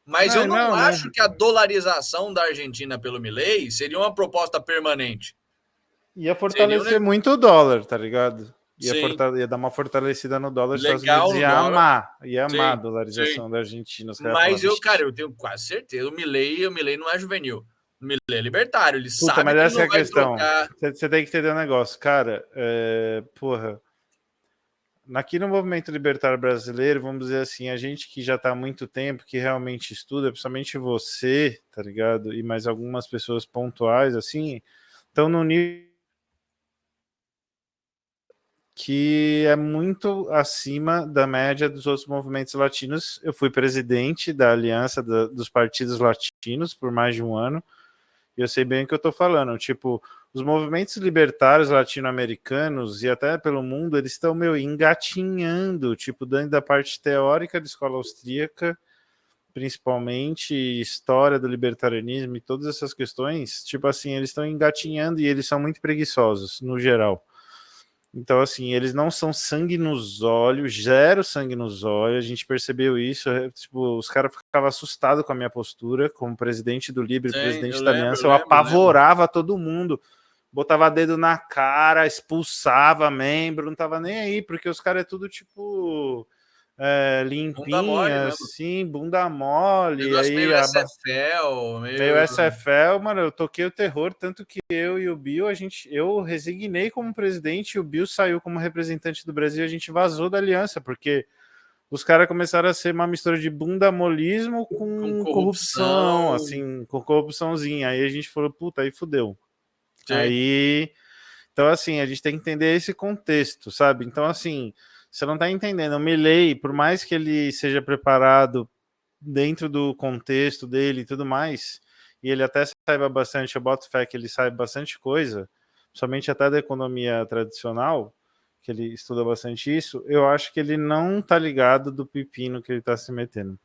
Speaker 1: Mas eu
Speaker 2: Não,
Speaker 1: não
Speaker 2: não, mas
Speaker 1: acho que a dolarização da Argentina pelo Milei seria uma proposta permanente.
Speaker 2: ia
Speaker 1: Seria um
Speaker 2: fortalecer muito o dólar, tá ligado?
Speaker 1: Sim,
Speaker 2: Ia dar uma fortalecida no dólar, os Estados
Speaker 1: legal
Speaker 2: Unidos
Speaker 1: no dólar.
Speaker 2: ia amar a
Speaker 1: Sim, sim.
Speaker 2: dolarização da Argentina. Os caras iam falar,
Speaker 1: Mas eu, cara,
Speaker 2: "Vixe."
Speaker 1: eu tenho quase certeza. O Milei não é juvenil. O Milei é libertário. Ele
Speaker 2: Puta,
Speaker 1: sabe
Speaker 2: mas
Speaker 1: que ele
Speaker 2: essa é
Speaker 1: não
Speaker 2: a
Speaker 1: vai
Speaker 2: questão.
Speaker 1: trocar.
Speaker 2: Você tem que entender um negócio, cara. Porra, aqui no movimento libertário brasileiro, vamos dizer assim, a gente que já está há muito tempo, que realmente estuda, principalmente você, tá ligado? E mais algumas pessoas pontuais, assim, estão no nível que é muito acima da média dos outros movimentos latinos. Eu fui presidente da Aliança dos Partidos Latinos por mais de um ano, e eu sei bem o que eu estou falando. Tipo, os movimentos libertários latino-americanos e até pelo mundo, eles estão, engatinhando, tipo, dentro da parte teórica da escola austríaca, principalmente história do libertarianismo e todas essas questões, tipo assim, eles estão engatinhando e eles são muito preguiçosos, no geral. Então, assim, eles não são sangue nos olhos, zero sangue nos olhos, a gente percebeu isso, tipo, os caras ficavam assustados com a minha postura, como presidente do Libre,
Speaker 1: Sim, eu
Speaker 2: presidente da
Speaker 1: lembro,
Speaker 2: Aliança, eu apavorava todo mundo, botava dedo na cara, expulsava membro, não tava nem aí, porque os caras é tudo, tipo,
Speaker 1: Bunda mole
Speaker 2: limpinha,
Speaker 1: mesmo.
Speaker 2: assim, bunda mole,
Speaker 1: Negócio
Speaker 2: aí
Speaker 1: meio SFL,
Speaker 2: meio SFL, mano, eu toquei o terror, tanto que eu e o Bill, eu resignei como presidente e o Bill saiu como representante do Brasil e a gente vazou da aliança, porque os caras começaram a ser uma mistura de bundamolismo
Speaker 1: com
Speaker 2: com corrupção,
Speaker 1: corrupção.
Speaker 2: assim, com corrupçãozinha. Aí a gente falou, puta, aí fudeu.
Speaker 1: Sim.
Speaker 2: Aí, então assim, a gente tem que entender esse contexto, sabe? Então assim, você não tá entendendo, o Milei, por mais que ele seja preparado dentro do contexto dele e tudo mais, e ele até saiba bastante, eu boto fé que ele sabe bastante coisa, somente até da economia tradicional, que ele estuda bastante isso, eu acho que ele não tá ligado do pepino que ele tá se metendo.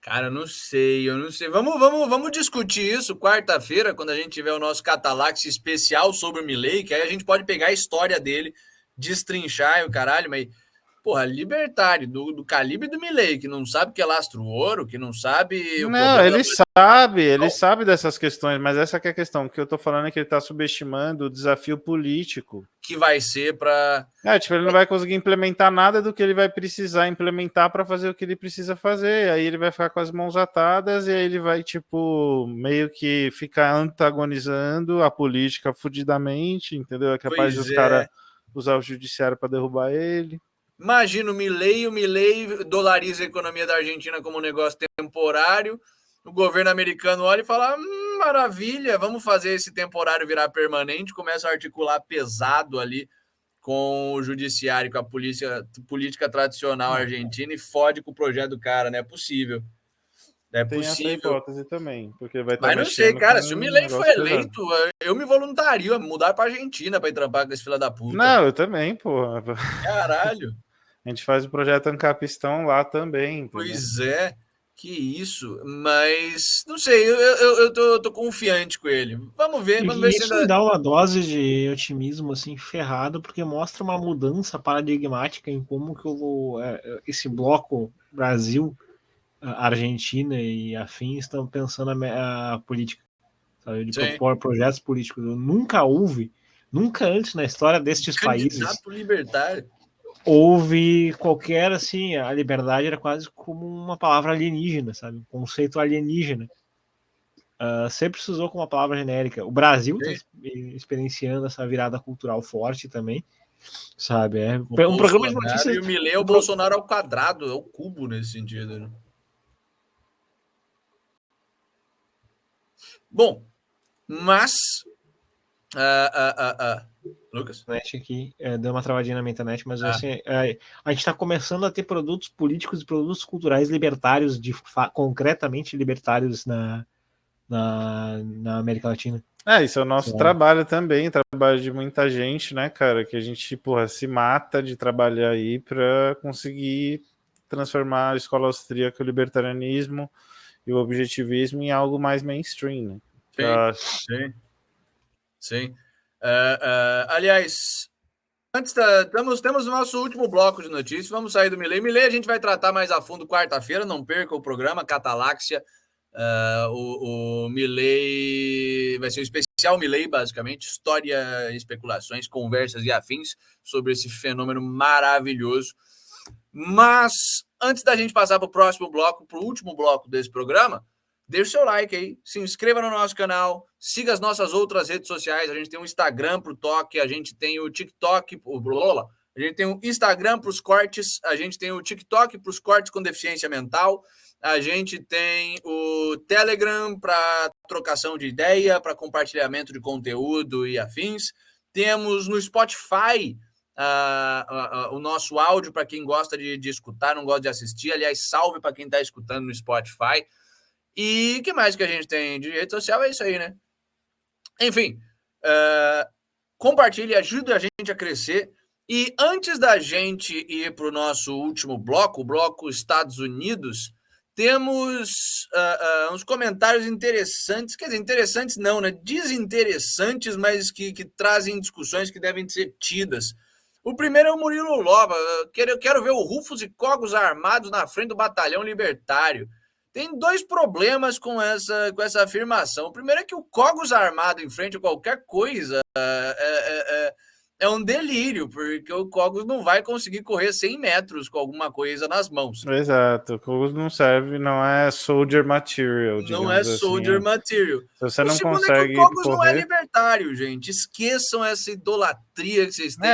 Speaker 1: Cara, eu não sei. Vamos discutir isso quarta-feira, quando a gente tiver o nosso Catalax especial sobre o Milei, que aí a gente pode pegar a história dele, destrinchar e o caralho, mas porra, libertário, do calibre do Milei, que não sabe o que é lastro ouro, que não sabe o
Speaker 2: Não,
Speaker 1: problema
Speaker 2: ele sabe dessas questões, mas essa que é a questão. O que eu tô falando é que ele tá subestimando o desafio político.
Speaker 1: que vai ser para...
Speaker 2: Tipo, ele não vai conseguir implementar nada do que ele vai precisar implementar para fazer o que ele precisa fazer. Aí ele vai ficar com as mãos atadas e aí ele vai, tipo, meio que ficar antagonizando a política fudidamente, entendeu? É capaz de os caras usar o judiciário para derrubar ele.
Speaker 1: Imagina o Milei dolariza a economia da Argentina como um negócio temporário, o governo americano olha e fala, maravilha, vamos fazer esse temporário virar permanente, começa a articular pesado ali com o judiciário, com a política tradicional argentina e fode com o projeto do cara, não é possível. É
Speaker 2: Tem
Speaker 1: possível.
Speaker 2: essa hipótese também, porque vai estar
Speaker 1: Mas não sei, cara, se o Milei foi eleito, eu me voluntario a mudar para Argentina para ir trampar com esse filho da puta.
Speaker 2: Não, eu também, porra.
Speaker 1: Caralho.
Speaker 2: A gente faz o projeto Ancapistão lá também. Entendeu?
Speaker 1: Pois é, que isso. Mas não sei, eu tô confiante com ele. Vamos ver
Speaker 3: se isso me dá uma dose de otimismo assim ferrado, porque mostra uma mudança paradigmática em como que esse bloco Brasil, Argentina e afins estão pensando a política, sabe? De propor projetos políticos. Nunca antes na história destes países,
Speaker 1: candidato libertário,
Speaker 3: houve qualquer, assim, a liberdade era quase como uma palavra alienígena, sabe? Um conceito alienígena. Sempre se usou como uma palavra genérica. O Brasil está experienciando essa virada cultural forte também, sabe? É um programa de notícias.
Speaker 1: E o Milei é o Bolsonaro ao quadrado, é o cubo nesse sentido, né? Bom, mas... Lucas?
Speaker 3: Aqui, deu uma travadinha na minha internet, mas assim, a gente está começando a ter produtos políticos e produtos culturais libertários, concretamente libertários na América Latina.
Speaker 2: Isso é o nosso trabalho também, trabalho de muita gente, né, cara, que a gente, porra, se mata de trabalhar aí para conseguir transformar a escola austríaca, o libertarianismo e o objetivismo em algo mais mainstream, né?
Speaker 1: Sim. Aliás, temos o nosso último bloco de notícias, vamos sair do Milei. Milei a gente vai tratar mais a fundo quarta-feira, não perca o programa Cataláxia. O Milei vai ser um especial Milei, basicamente, história, especulações, conversas e afins sobre esse fenômeno maravilhoso. Mas antes da gente passar para o próximo bloco, para o último bloco desse programa, deixa o seu like aí, se inscreva no nosso canal, siga as nossas outras redes sociais. A gente tem um Instagram para o toque, a gente tem o TikTok, a gente tem o Instagram para os cortes, a gente tem o TikTok para os cortes com deficiência mental, a gente tem o Telegram para trocação de ideia, para compartilhamento de conteúdo e afins. Temos no Spotify o nosso áudio para quem gosta de escutar, não gosta de assistir. Aliás, salve para quem está escutando no Spotify. E o que mais que a gente tem de rede social? É isso aí, né? Enfim, compartilhe, ajude a gente a crescer. E antes da gente ir para o nosso último bloco, o bloco Estados Unidos, temos uns comentários interessantes, quer dizer, interessantes não, né? Desinteressantes, mas que trazem discussões que devem ser tidas. O primeiro é o Murilo Lova. Eu quero ver o Rufus e Cogos armados na frente do batalhão libertário. Tem dois problemas com essa afirmação. O primeiro é que o Cogos armado em frente a qualquer coisa é um delírio, porque o Cogos não vai conseguir correr 100 metros com alguma coisa nas mãos.
Speaker 2: Exato, o Cogos não serve, não é soldier material,
Speaker 1: não é soldier
Speaker 2: assim.
Speaker 1: Material.
Speaker 2: Se você não consegue
Speaker 1: é que o Cogos não é libertário, gente. Esqueçam essa idolatria que vocês têm.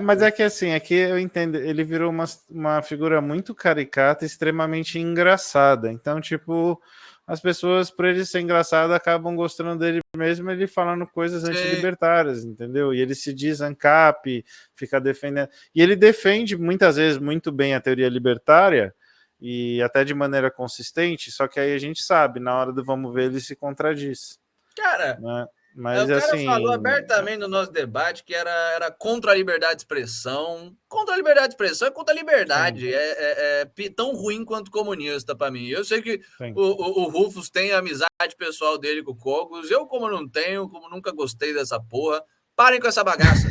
Speaker 2: Mas é que assim, aqui eu entendo, ele virou uma figura muito caricata, extremamente engraçada. Então, tipo, as pessoas, por ele ser engraçado, acabam gostando dele mesmo, ele falando coisas antilibertárias, entendeu? E ele se diz ANCAP, fica defendendo. E ele defende muitas vezes muito bem a teoria libertária, e até de maneira consistente, só que aí a gente sabe, na hora do vamos ver, ele se contradiz.
Speaker 1: Cara,
Speaker 2: né? Mas,
Speaker 1: o cara
Speaker 2: assim,
Speaker 1: falou abertamente no nosso debate que era contra a liberdade de expressão. Contra a liberdade de expressão é contra a liberdade. É tão ruim quanto comunista para mim. Eu sei que o Rufus tem a amizade pessoal dele com o Cogos. Eu, como não tenho, como nunca gostei dessa porra, Parem com essa bagaça.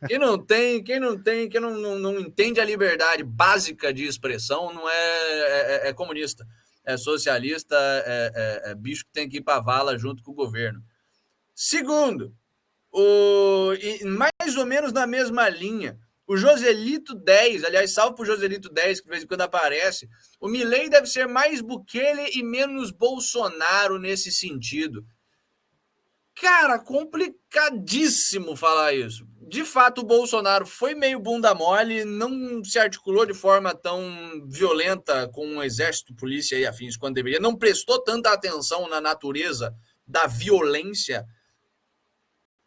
Speaker 1: Quem não entende a liberdade básica de expressão não é comunista, é socialista, é bicho que tem que ir para a vala junto com o governo. Segundo, e mais ou menos na mesma linha, o Joselito 10, aliás, salve pro Joselito 10, que de vez em quando aparece, o Milei deve ser mais Bukele e menos Bolsonaro nesse sentido. Cara, complicadíssimo falar isso. De fato, o Bolsonaro foi meio bunda mole, não se articulou de forma tão violenta com o exército, polícia e afins quando deveria, não prestou tanta atenção na natureza da violência.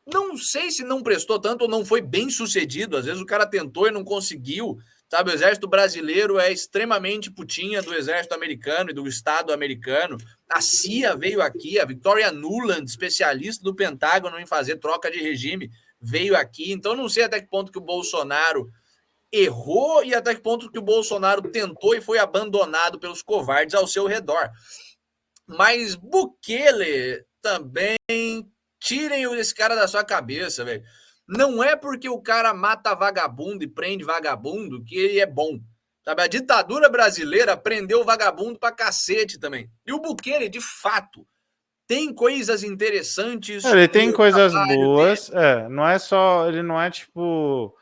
Speaker 1: Não sei se não prestou tanto ou não foi bem sucedido. Às vezes o cara tentou e não conseguiu. Sabe, o exército brasileiro é extremamente putinha do exército americano e do Estado americano. A CIA veio aqui, a Victoria Nuland, especialista do Pentágono em fazer troca de regime, veio aqui. Então não sei até que ponto que o Bolsonaro errou e até que ponto que o Bolsonaro tentou e foi abandonado pelos covardes ao seu redor. Mas Bukele também, tirem esse cara da sua cabeça, velho. Não é porque o cara mata vagabundo e prende vagabundo que ele é bom. Sabe? A ditadura brasileira prendeu vagabundo pra cacete também. E o Bukele, de fato, tem coisas interessantes.
Speaker 2: Ele tem coisas boas. Não é só. Ele não é tipo.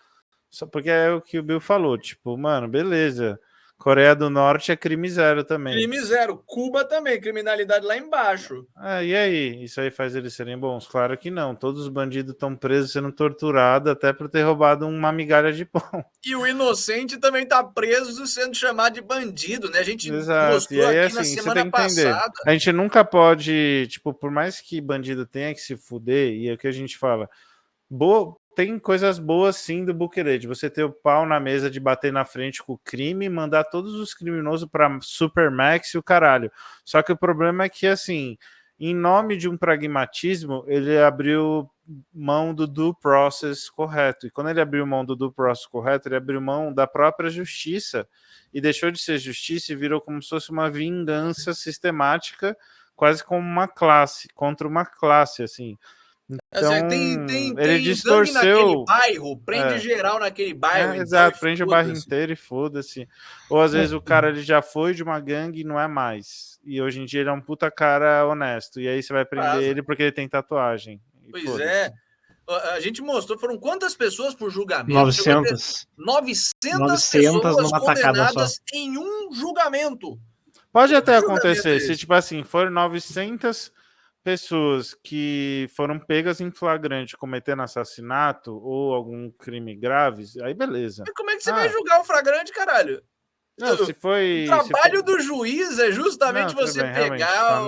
Speaker 2: Só porque é o que o Bill falou. Tipo, mano, beleza. Coreia do Norte é crime zero também.
Speaker 1: Crime zero. Cuba também, criminalidade lá embaixo.
Speaker 2: E aí? Isso aí faz eles serem bons? Claro que não. Todos os bandidos estão presos sendo torturados até por ter roubado uma migalha de pão.
Speaker 1: E o inocente também está preso sendo chamado de bandido, né? A gente
Speaker 2: mostrou e aí,
Speaker 1: aqui
Speaker 2: assim,
Speaker 1: na semana passada.
Speaker 2: A gente nunca pode, tipo, por mais que bandido tenha que se fuder, e é o que a gente fala, tem coisas boas sim do Bukele, de você ter o pau na mesa de bater na frente com o crime, mandar todos os criminosos para Supermax e o caralho. Só que o problema é que, assim, em nome de um pragmatismo, ele abriu mão do due process correto. E quando ele abriu mão do due process correto, ele abriu mão da própria justiça e deixou de ser justiça e virou como se fosse uma vingança sistemática, quase como uma classe, contra uma classe, assim. Então, ele distorceu.
Speaker 1: Bairro, prende geral naquele bairro. Então,
Speaker 2: exato, prende o bairro inteiro e foda-se. Ou às vezes o cara ele já foi de uma gangue e não é mais. E hoje em dia ele é um puta cara honesto. E aí você vai prender ele porque ele tem tatuagem.
Speaker 1: Pois é. A gente mostrou, foram quantas pessoas por julgamento?
Speaker 3: 900.
Speaker 1: 900 pessoas condenadas
Speaker 3: só.
Speaker 1: em um julgamento.
Speaker 2: Pode até acontecer, se tipo assim, foram 900 pessoas que foram pegas em flagrante cometendo assassinato ou algum crime grave, aí beleza.
Speaker 1: Mas como é que você vai julgar o flagrante, caralho?
Speaker 2: Não, se foi...
Speaker 1: O trabalho do juiz é justamente você pegar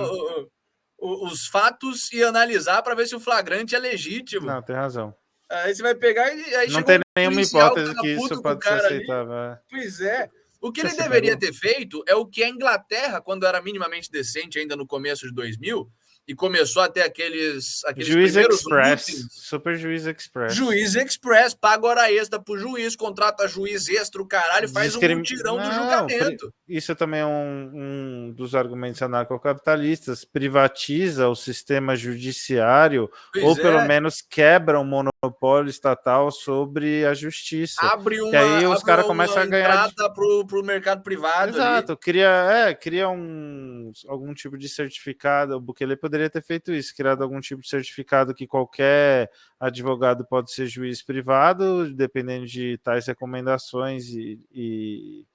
Speaker 1: os fatos e analisar para ver se o flagrante é legítimo.
Speaker 2: Não, tem razão.
Speaker 1: Aí você vai pegar e... Aí
Speaker 2: não tem nenhuma hipótese que isso pode ser aceitável.
Speaker 1: Pois é. O que ele deveria ter feito é o que a Inglaterra, quando era minimamente decente, ainda no começo de 2000, e começou a ter aqueles
Speaker 2: Juiz Express, Super Juiz Express.
Speaker 1: Juiz Express, paga hora extra pro juiz, contrata juiz extra, o caralho, faz um mutirão do julgamento.
Speaker 2: Isso também é um dos argumentos anarcocapitalistas, privatiza o sistema judiciário, ou pelo menos quebra o monopólio estatal sobre a justiça.
Speaker 1: Abre uma,
Speaker 2: e aí os caras começam a ganhar
Speaker 1: entrada pro mercado privado.
Speaker 2: Exato, ali. Cria algum tipo de certificado. O Bukele poderia ter feito isso, criado algum tipo de certificado que qualquer advogado pode ser juiz privado, dependendo de tais recomendações e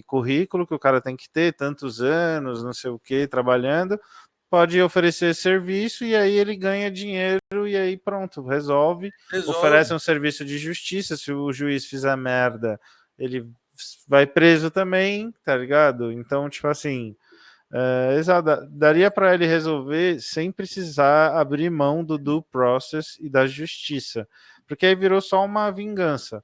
Speaker 2: currículo que o cara tem que ter, tantos anos, não sei o que, trabalhando, pode oferecer serviço e aí ele ganha dinheiro e aí pronto, resolve. Oferece um serviço de justiça. Se o juiz fizer merda, ele vai preso também, tá ligado? Então, tipo assim, daria para ele resolver sem precisar abrir mão do due process e da justiça, porque aí virou só uma vingança.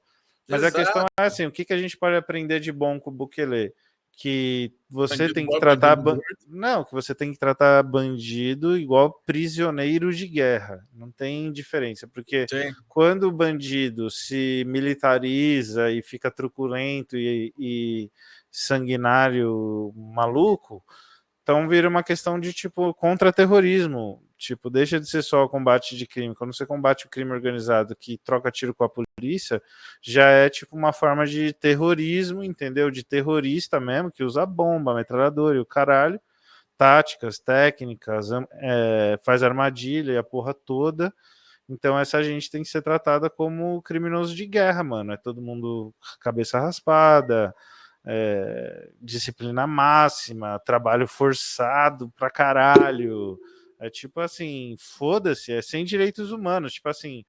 Speaker 2: Mas a questão é assim, o que a gente pode aprender de bom com o Bukele? Que você tem que tratar que você tem que tratar bandido igual prisioneiro de guerra, não tem diferença, porque quando o bandido se militariza e fica truculento e sanguinário, maluco, Então vira uma questão de, tipo, contra-terrorismo. Tipo, deixa de ser só combate de crime. Quando você combate o crime organizado que troca tiro com a polícia, já é tipo uma forma de terrorismo, entendeu? De terrorista mesmo, que usa bomba, metralhadora e o caralho. Táticas, técnicas, faz armadilha e a porra toda. Então essa gente tem que ser tratada como criminoso de guerra, mano. É todo mundo cabeça raspada, disciplina máxima, trabalho forçado pra caralho. É tipo assim, foda-se, é sem direitos humanos. Tipo assim,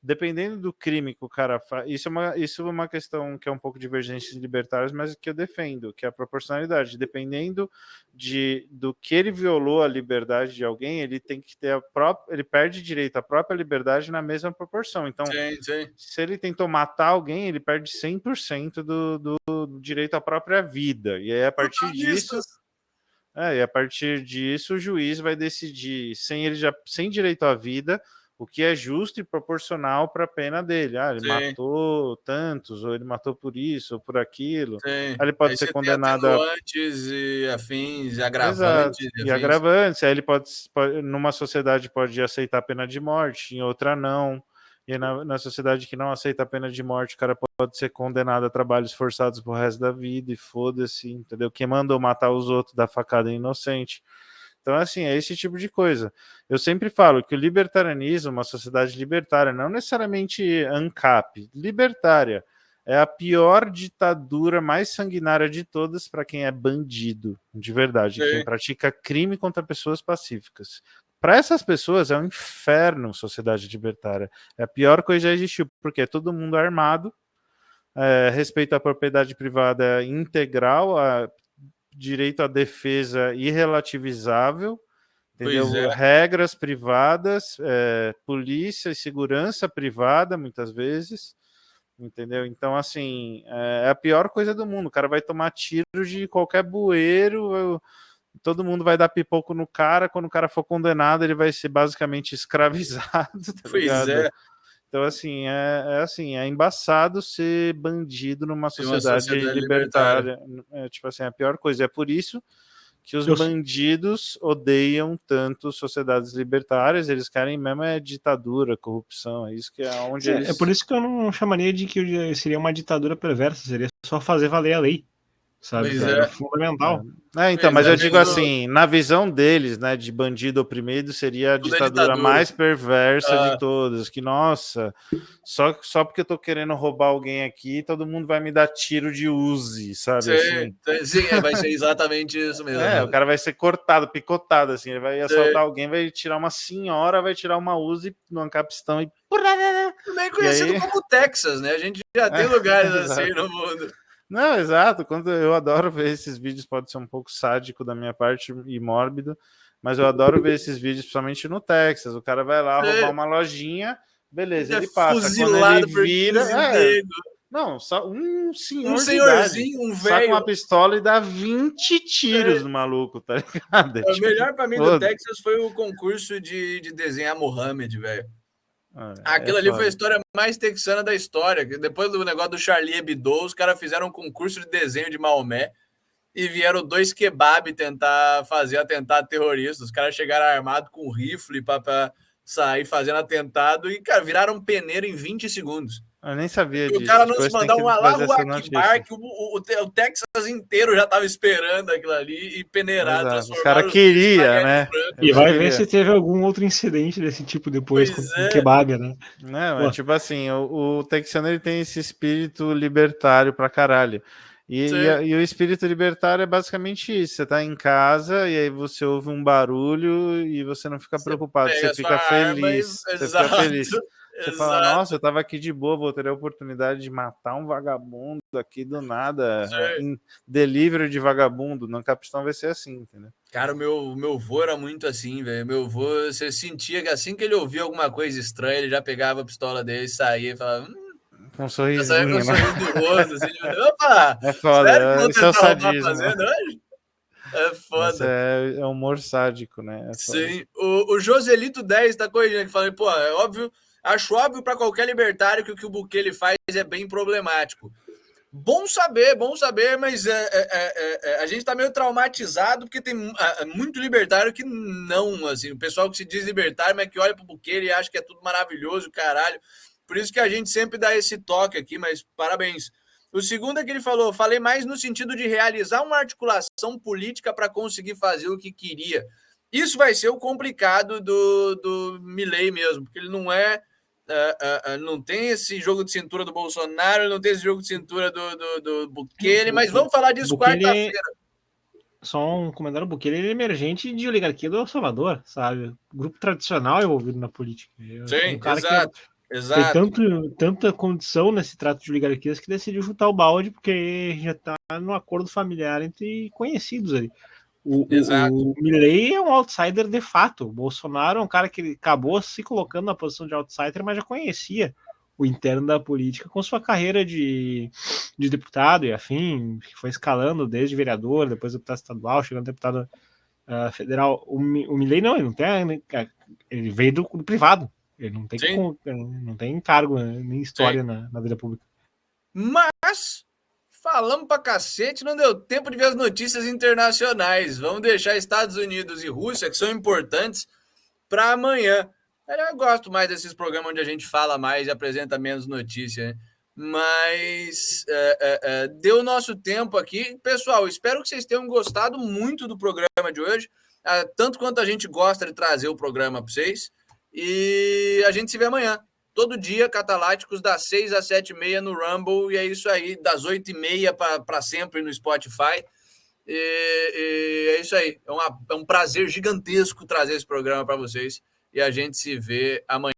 Speaker 2: dependendo do crime que o cara faz. Isso é uma questão que é um pouco divergente de libertários, mas que eu defendo, que é a proporcionalidade. Dependendo do que ele violou a liberdade de alguém, ele tem que ter ele perde direito à própria liberdade na mesma proporção. Então,
Speaker 1: sim.
Speaker 2: Se ele tentou matar alguém, ele perde 100% do direito à própria vida. E aí, a partir disso. E a partir disso, o juiz vai decidir, sem direito à vida, o que é justo e proporcional para a pena dele. Ele matou tantos, ou ele matou por isso, ou por aquilo.
Speaker 1: Sim.
Speaker 2: Aí ele pode ser condenado a
Speaker 1: atenuantes e afins, agravantes.
Speaker 2: Exato. E agravantes. Aí ele pode, numa sociedade, pode aceitar a pena de morte, em outra não. E na sociedade que não aceita a pena de morte, o cara pode ser condenado a trabalhos forçados pro resto da vida e foda-se, entendeu? Quem mandou matar os outros dá facada inocente. Então, assim, é esse tipo de coisa. Eu sempre falo que o libertarianismo, uma sociedade libertária, não necessariamente ANCAP, libertária, é a pior ditadura mais sanguinária de todas para quem é bandido, de verdade, quem pratica crime contra pessoas pacíficas. Para essas pessoas é um inferno sociedade libertária. É a pior coisa que já existiu, porque é todo mundo armado, respeito à propriedade privada integral, direito à defesa irrelativizável, entendeu? Regras privadas, polícia e segurança privada, muitas vezes, entendeu? Então, assim, é a pior coisa do mundo. O cara vai tomar tiro de qualquer bueiro, todo mundo vai dar pipoco no cara, quando o cara for condenado, ele vai ser basicamente escravizado, tá ligado? Então, assim, é embaçado ser bandido numa sociedade libertária. Tipo assim, a pior coisa. É por isso que os bandidos odeiam tanto sociedades libertárias, eles querem mesmo ditadura, corrupção, é isso que é onde eles...
Speaker 3: É por isso que eu não chamaria de que seria uma ditadura perversa, seria só fazer valer a lei, sabe? É fundamental.
Speaker 2: Então, mas eu digo assim, na visão deles, né, de bandido oprimido, seria a ditadura mais perversa de todas, que, nossa, só porque eu tô querendo roubar alguém aqui, todo mundo vai me dar tiro de Uzi, sabe?
Speaker 1: Sim, vai ser exatamente isso mesmo.
Speaker 2: O cara vai ser cortado, picotado, assim, ele vai assaltar alguém, vai tirar uma senhora, vai tirar uma Uzi numa capistão e...
Speaker 1: Também conhecido como Texas, né? A gente já tem lugares assim no mundo.
Speaker 2: Não, exato. Quando eu adoro ver esses vídeos, pode ser um pouco sádico da minha parte e mórbido, mas eu adoro ver esses vídeos, principalmente no Texas. O cara vai lá roubar uma lojinha, beleza, ele passa. Quando ele vira, não, só um senhorzinho,
Speaker 1: um velho,
Speaker 2: saca uma pistola e dá 20 tiros no maluco, tá ligado?
Speaker 1: O melhor pra mim do Texas foi o concurso de desenhar Mohammed, velho. Aquilo ali foi a história mais texana da história. Depois do negócio do Charlie Hebdo, os caras fizeram um concurso de desenho de Maomé e vieram 2 kebab tentar fazer atentado terrorista. Os caras chegaram armados com rifle para sair fazendo atentado e, cara, viraram peneiro em 20 segundos.
Speaker 2: Eu nem sabia disso.
Speaker 1: O cara não se mandar um Allahu Akbar, que o Texas inteiro já tava esperando aquilo ali e peneirado.
Speaker 2: Os caras queriam, né?
Speaker 3: E vai ver se teve algum outro incidente desse tipo depois com o kebab, né?
Speaker 2: Não, tipo assim, o texano ele tem esse espírito libertário pra caralho. E o espírito libertário é basicamente isso. Você tá em casa e aí você ouve um barulho e você não fica preocupado, você fica feliz. Você fica feliz. Você fala, nossa, eu tava aqui de boa, vou ter a oportunidade de matar um vagabundo aqui do nada. Em delivery de vagabundo. No Capistão vai ser assim, entendeu?
Speaker 1: Cara, o meu avô era muito assim, velho. Meu avô, você sentia que assim que ele ouvia alguma coisa estranha, ele já pegava a pistola dele, saía e falava...
Speaker 2: com um sorrisinho,
Speaker 1: com um sorriso do rosto, assim. Opa!
Speaker 2: É foda,
Speaker 1: sério,
Speaker 2: isso é o sadismo.
Speaker 1: Hoje? É foda.
Speaker 2: É humor sádico, né?
Speaker 1: Sim. O Joselito 10 tá corrigindo, que fala, pô, é óbvio... Acho óbvio para qualquer libertário que o que o Bukele faz é bem problemático. Bom saber, mas a gente está meio traumatizado porque tem muito libertário que não, assim, o pessoal que se diz libertário, mas que olha para o Bukele e acha que é tudo maravilhoso, caralho. Por isso que a gente sempre dá esse toque aqui, mas parabéns. O segundo é que ele falou, falei mais no sentido de realizar uma articulação política para conseguir fazer o que queria. Isso vai ser o complicado do Milei mesmo, porque ele não é... não tem esse jogo de cintura do Bolsonaro, não tem esse jogo de cintura do Bukele, mas vamos falar disso quarta-feira.
Speaker 3: Só um comentário, o Bukele ele é emergente de oligarquia do El Salvador, sabe? Grupo tradicional envolvido na política.
Speaker 1: Sim,
Speaker 3: Um cara
Speaker 1: exato.
Speaker 3: Tem tanta condição nesse trato de oligarquias que decidiu chutar o balde porque já está no acordo familiar entre conhecidos ali. O Milei é um outsider de fato. O Bolsonaro é um cara que acabou se colocando na posição de outsider, mas já conhecia o interno da política com sua carreira de deputado e afim, que foi escalando desde vereador, depois deputado estadual, chegando a deputado federal. O Milei não, ele não tem. Ele veio do privado. Ele não tem cargo nem história na vida pública.
Speaker 1: Mas falamos pra cacete, não deu tempo de ver as notícias internacionais. Vamos deixar Estados Unidos e Rússia, que são importantes, para amanhã. Eu gosto mais desses programas onde a gente fala mais e apresenta menos notícia, né? Mas deu nosso tempo aqui. Pessoal, espero que vocês tenham gostado muito do programa de hoje, tanto quanto a gente gosta de trazer o programa para vocês. E a gente se vê amanhã. Todo dia, Cataláticos, das 6 às 7h30 no Rumble. E é isso aí, das 8h30 para sempre no Spotify. E é isso aí. É um prazer gigantesco trazer esse programa para vocês. E a gente se vê amanhã.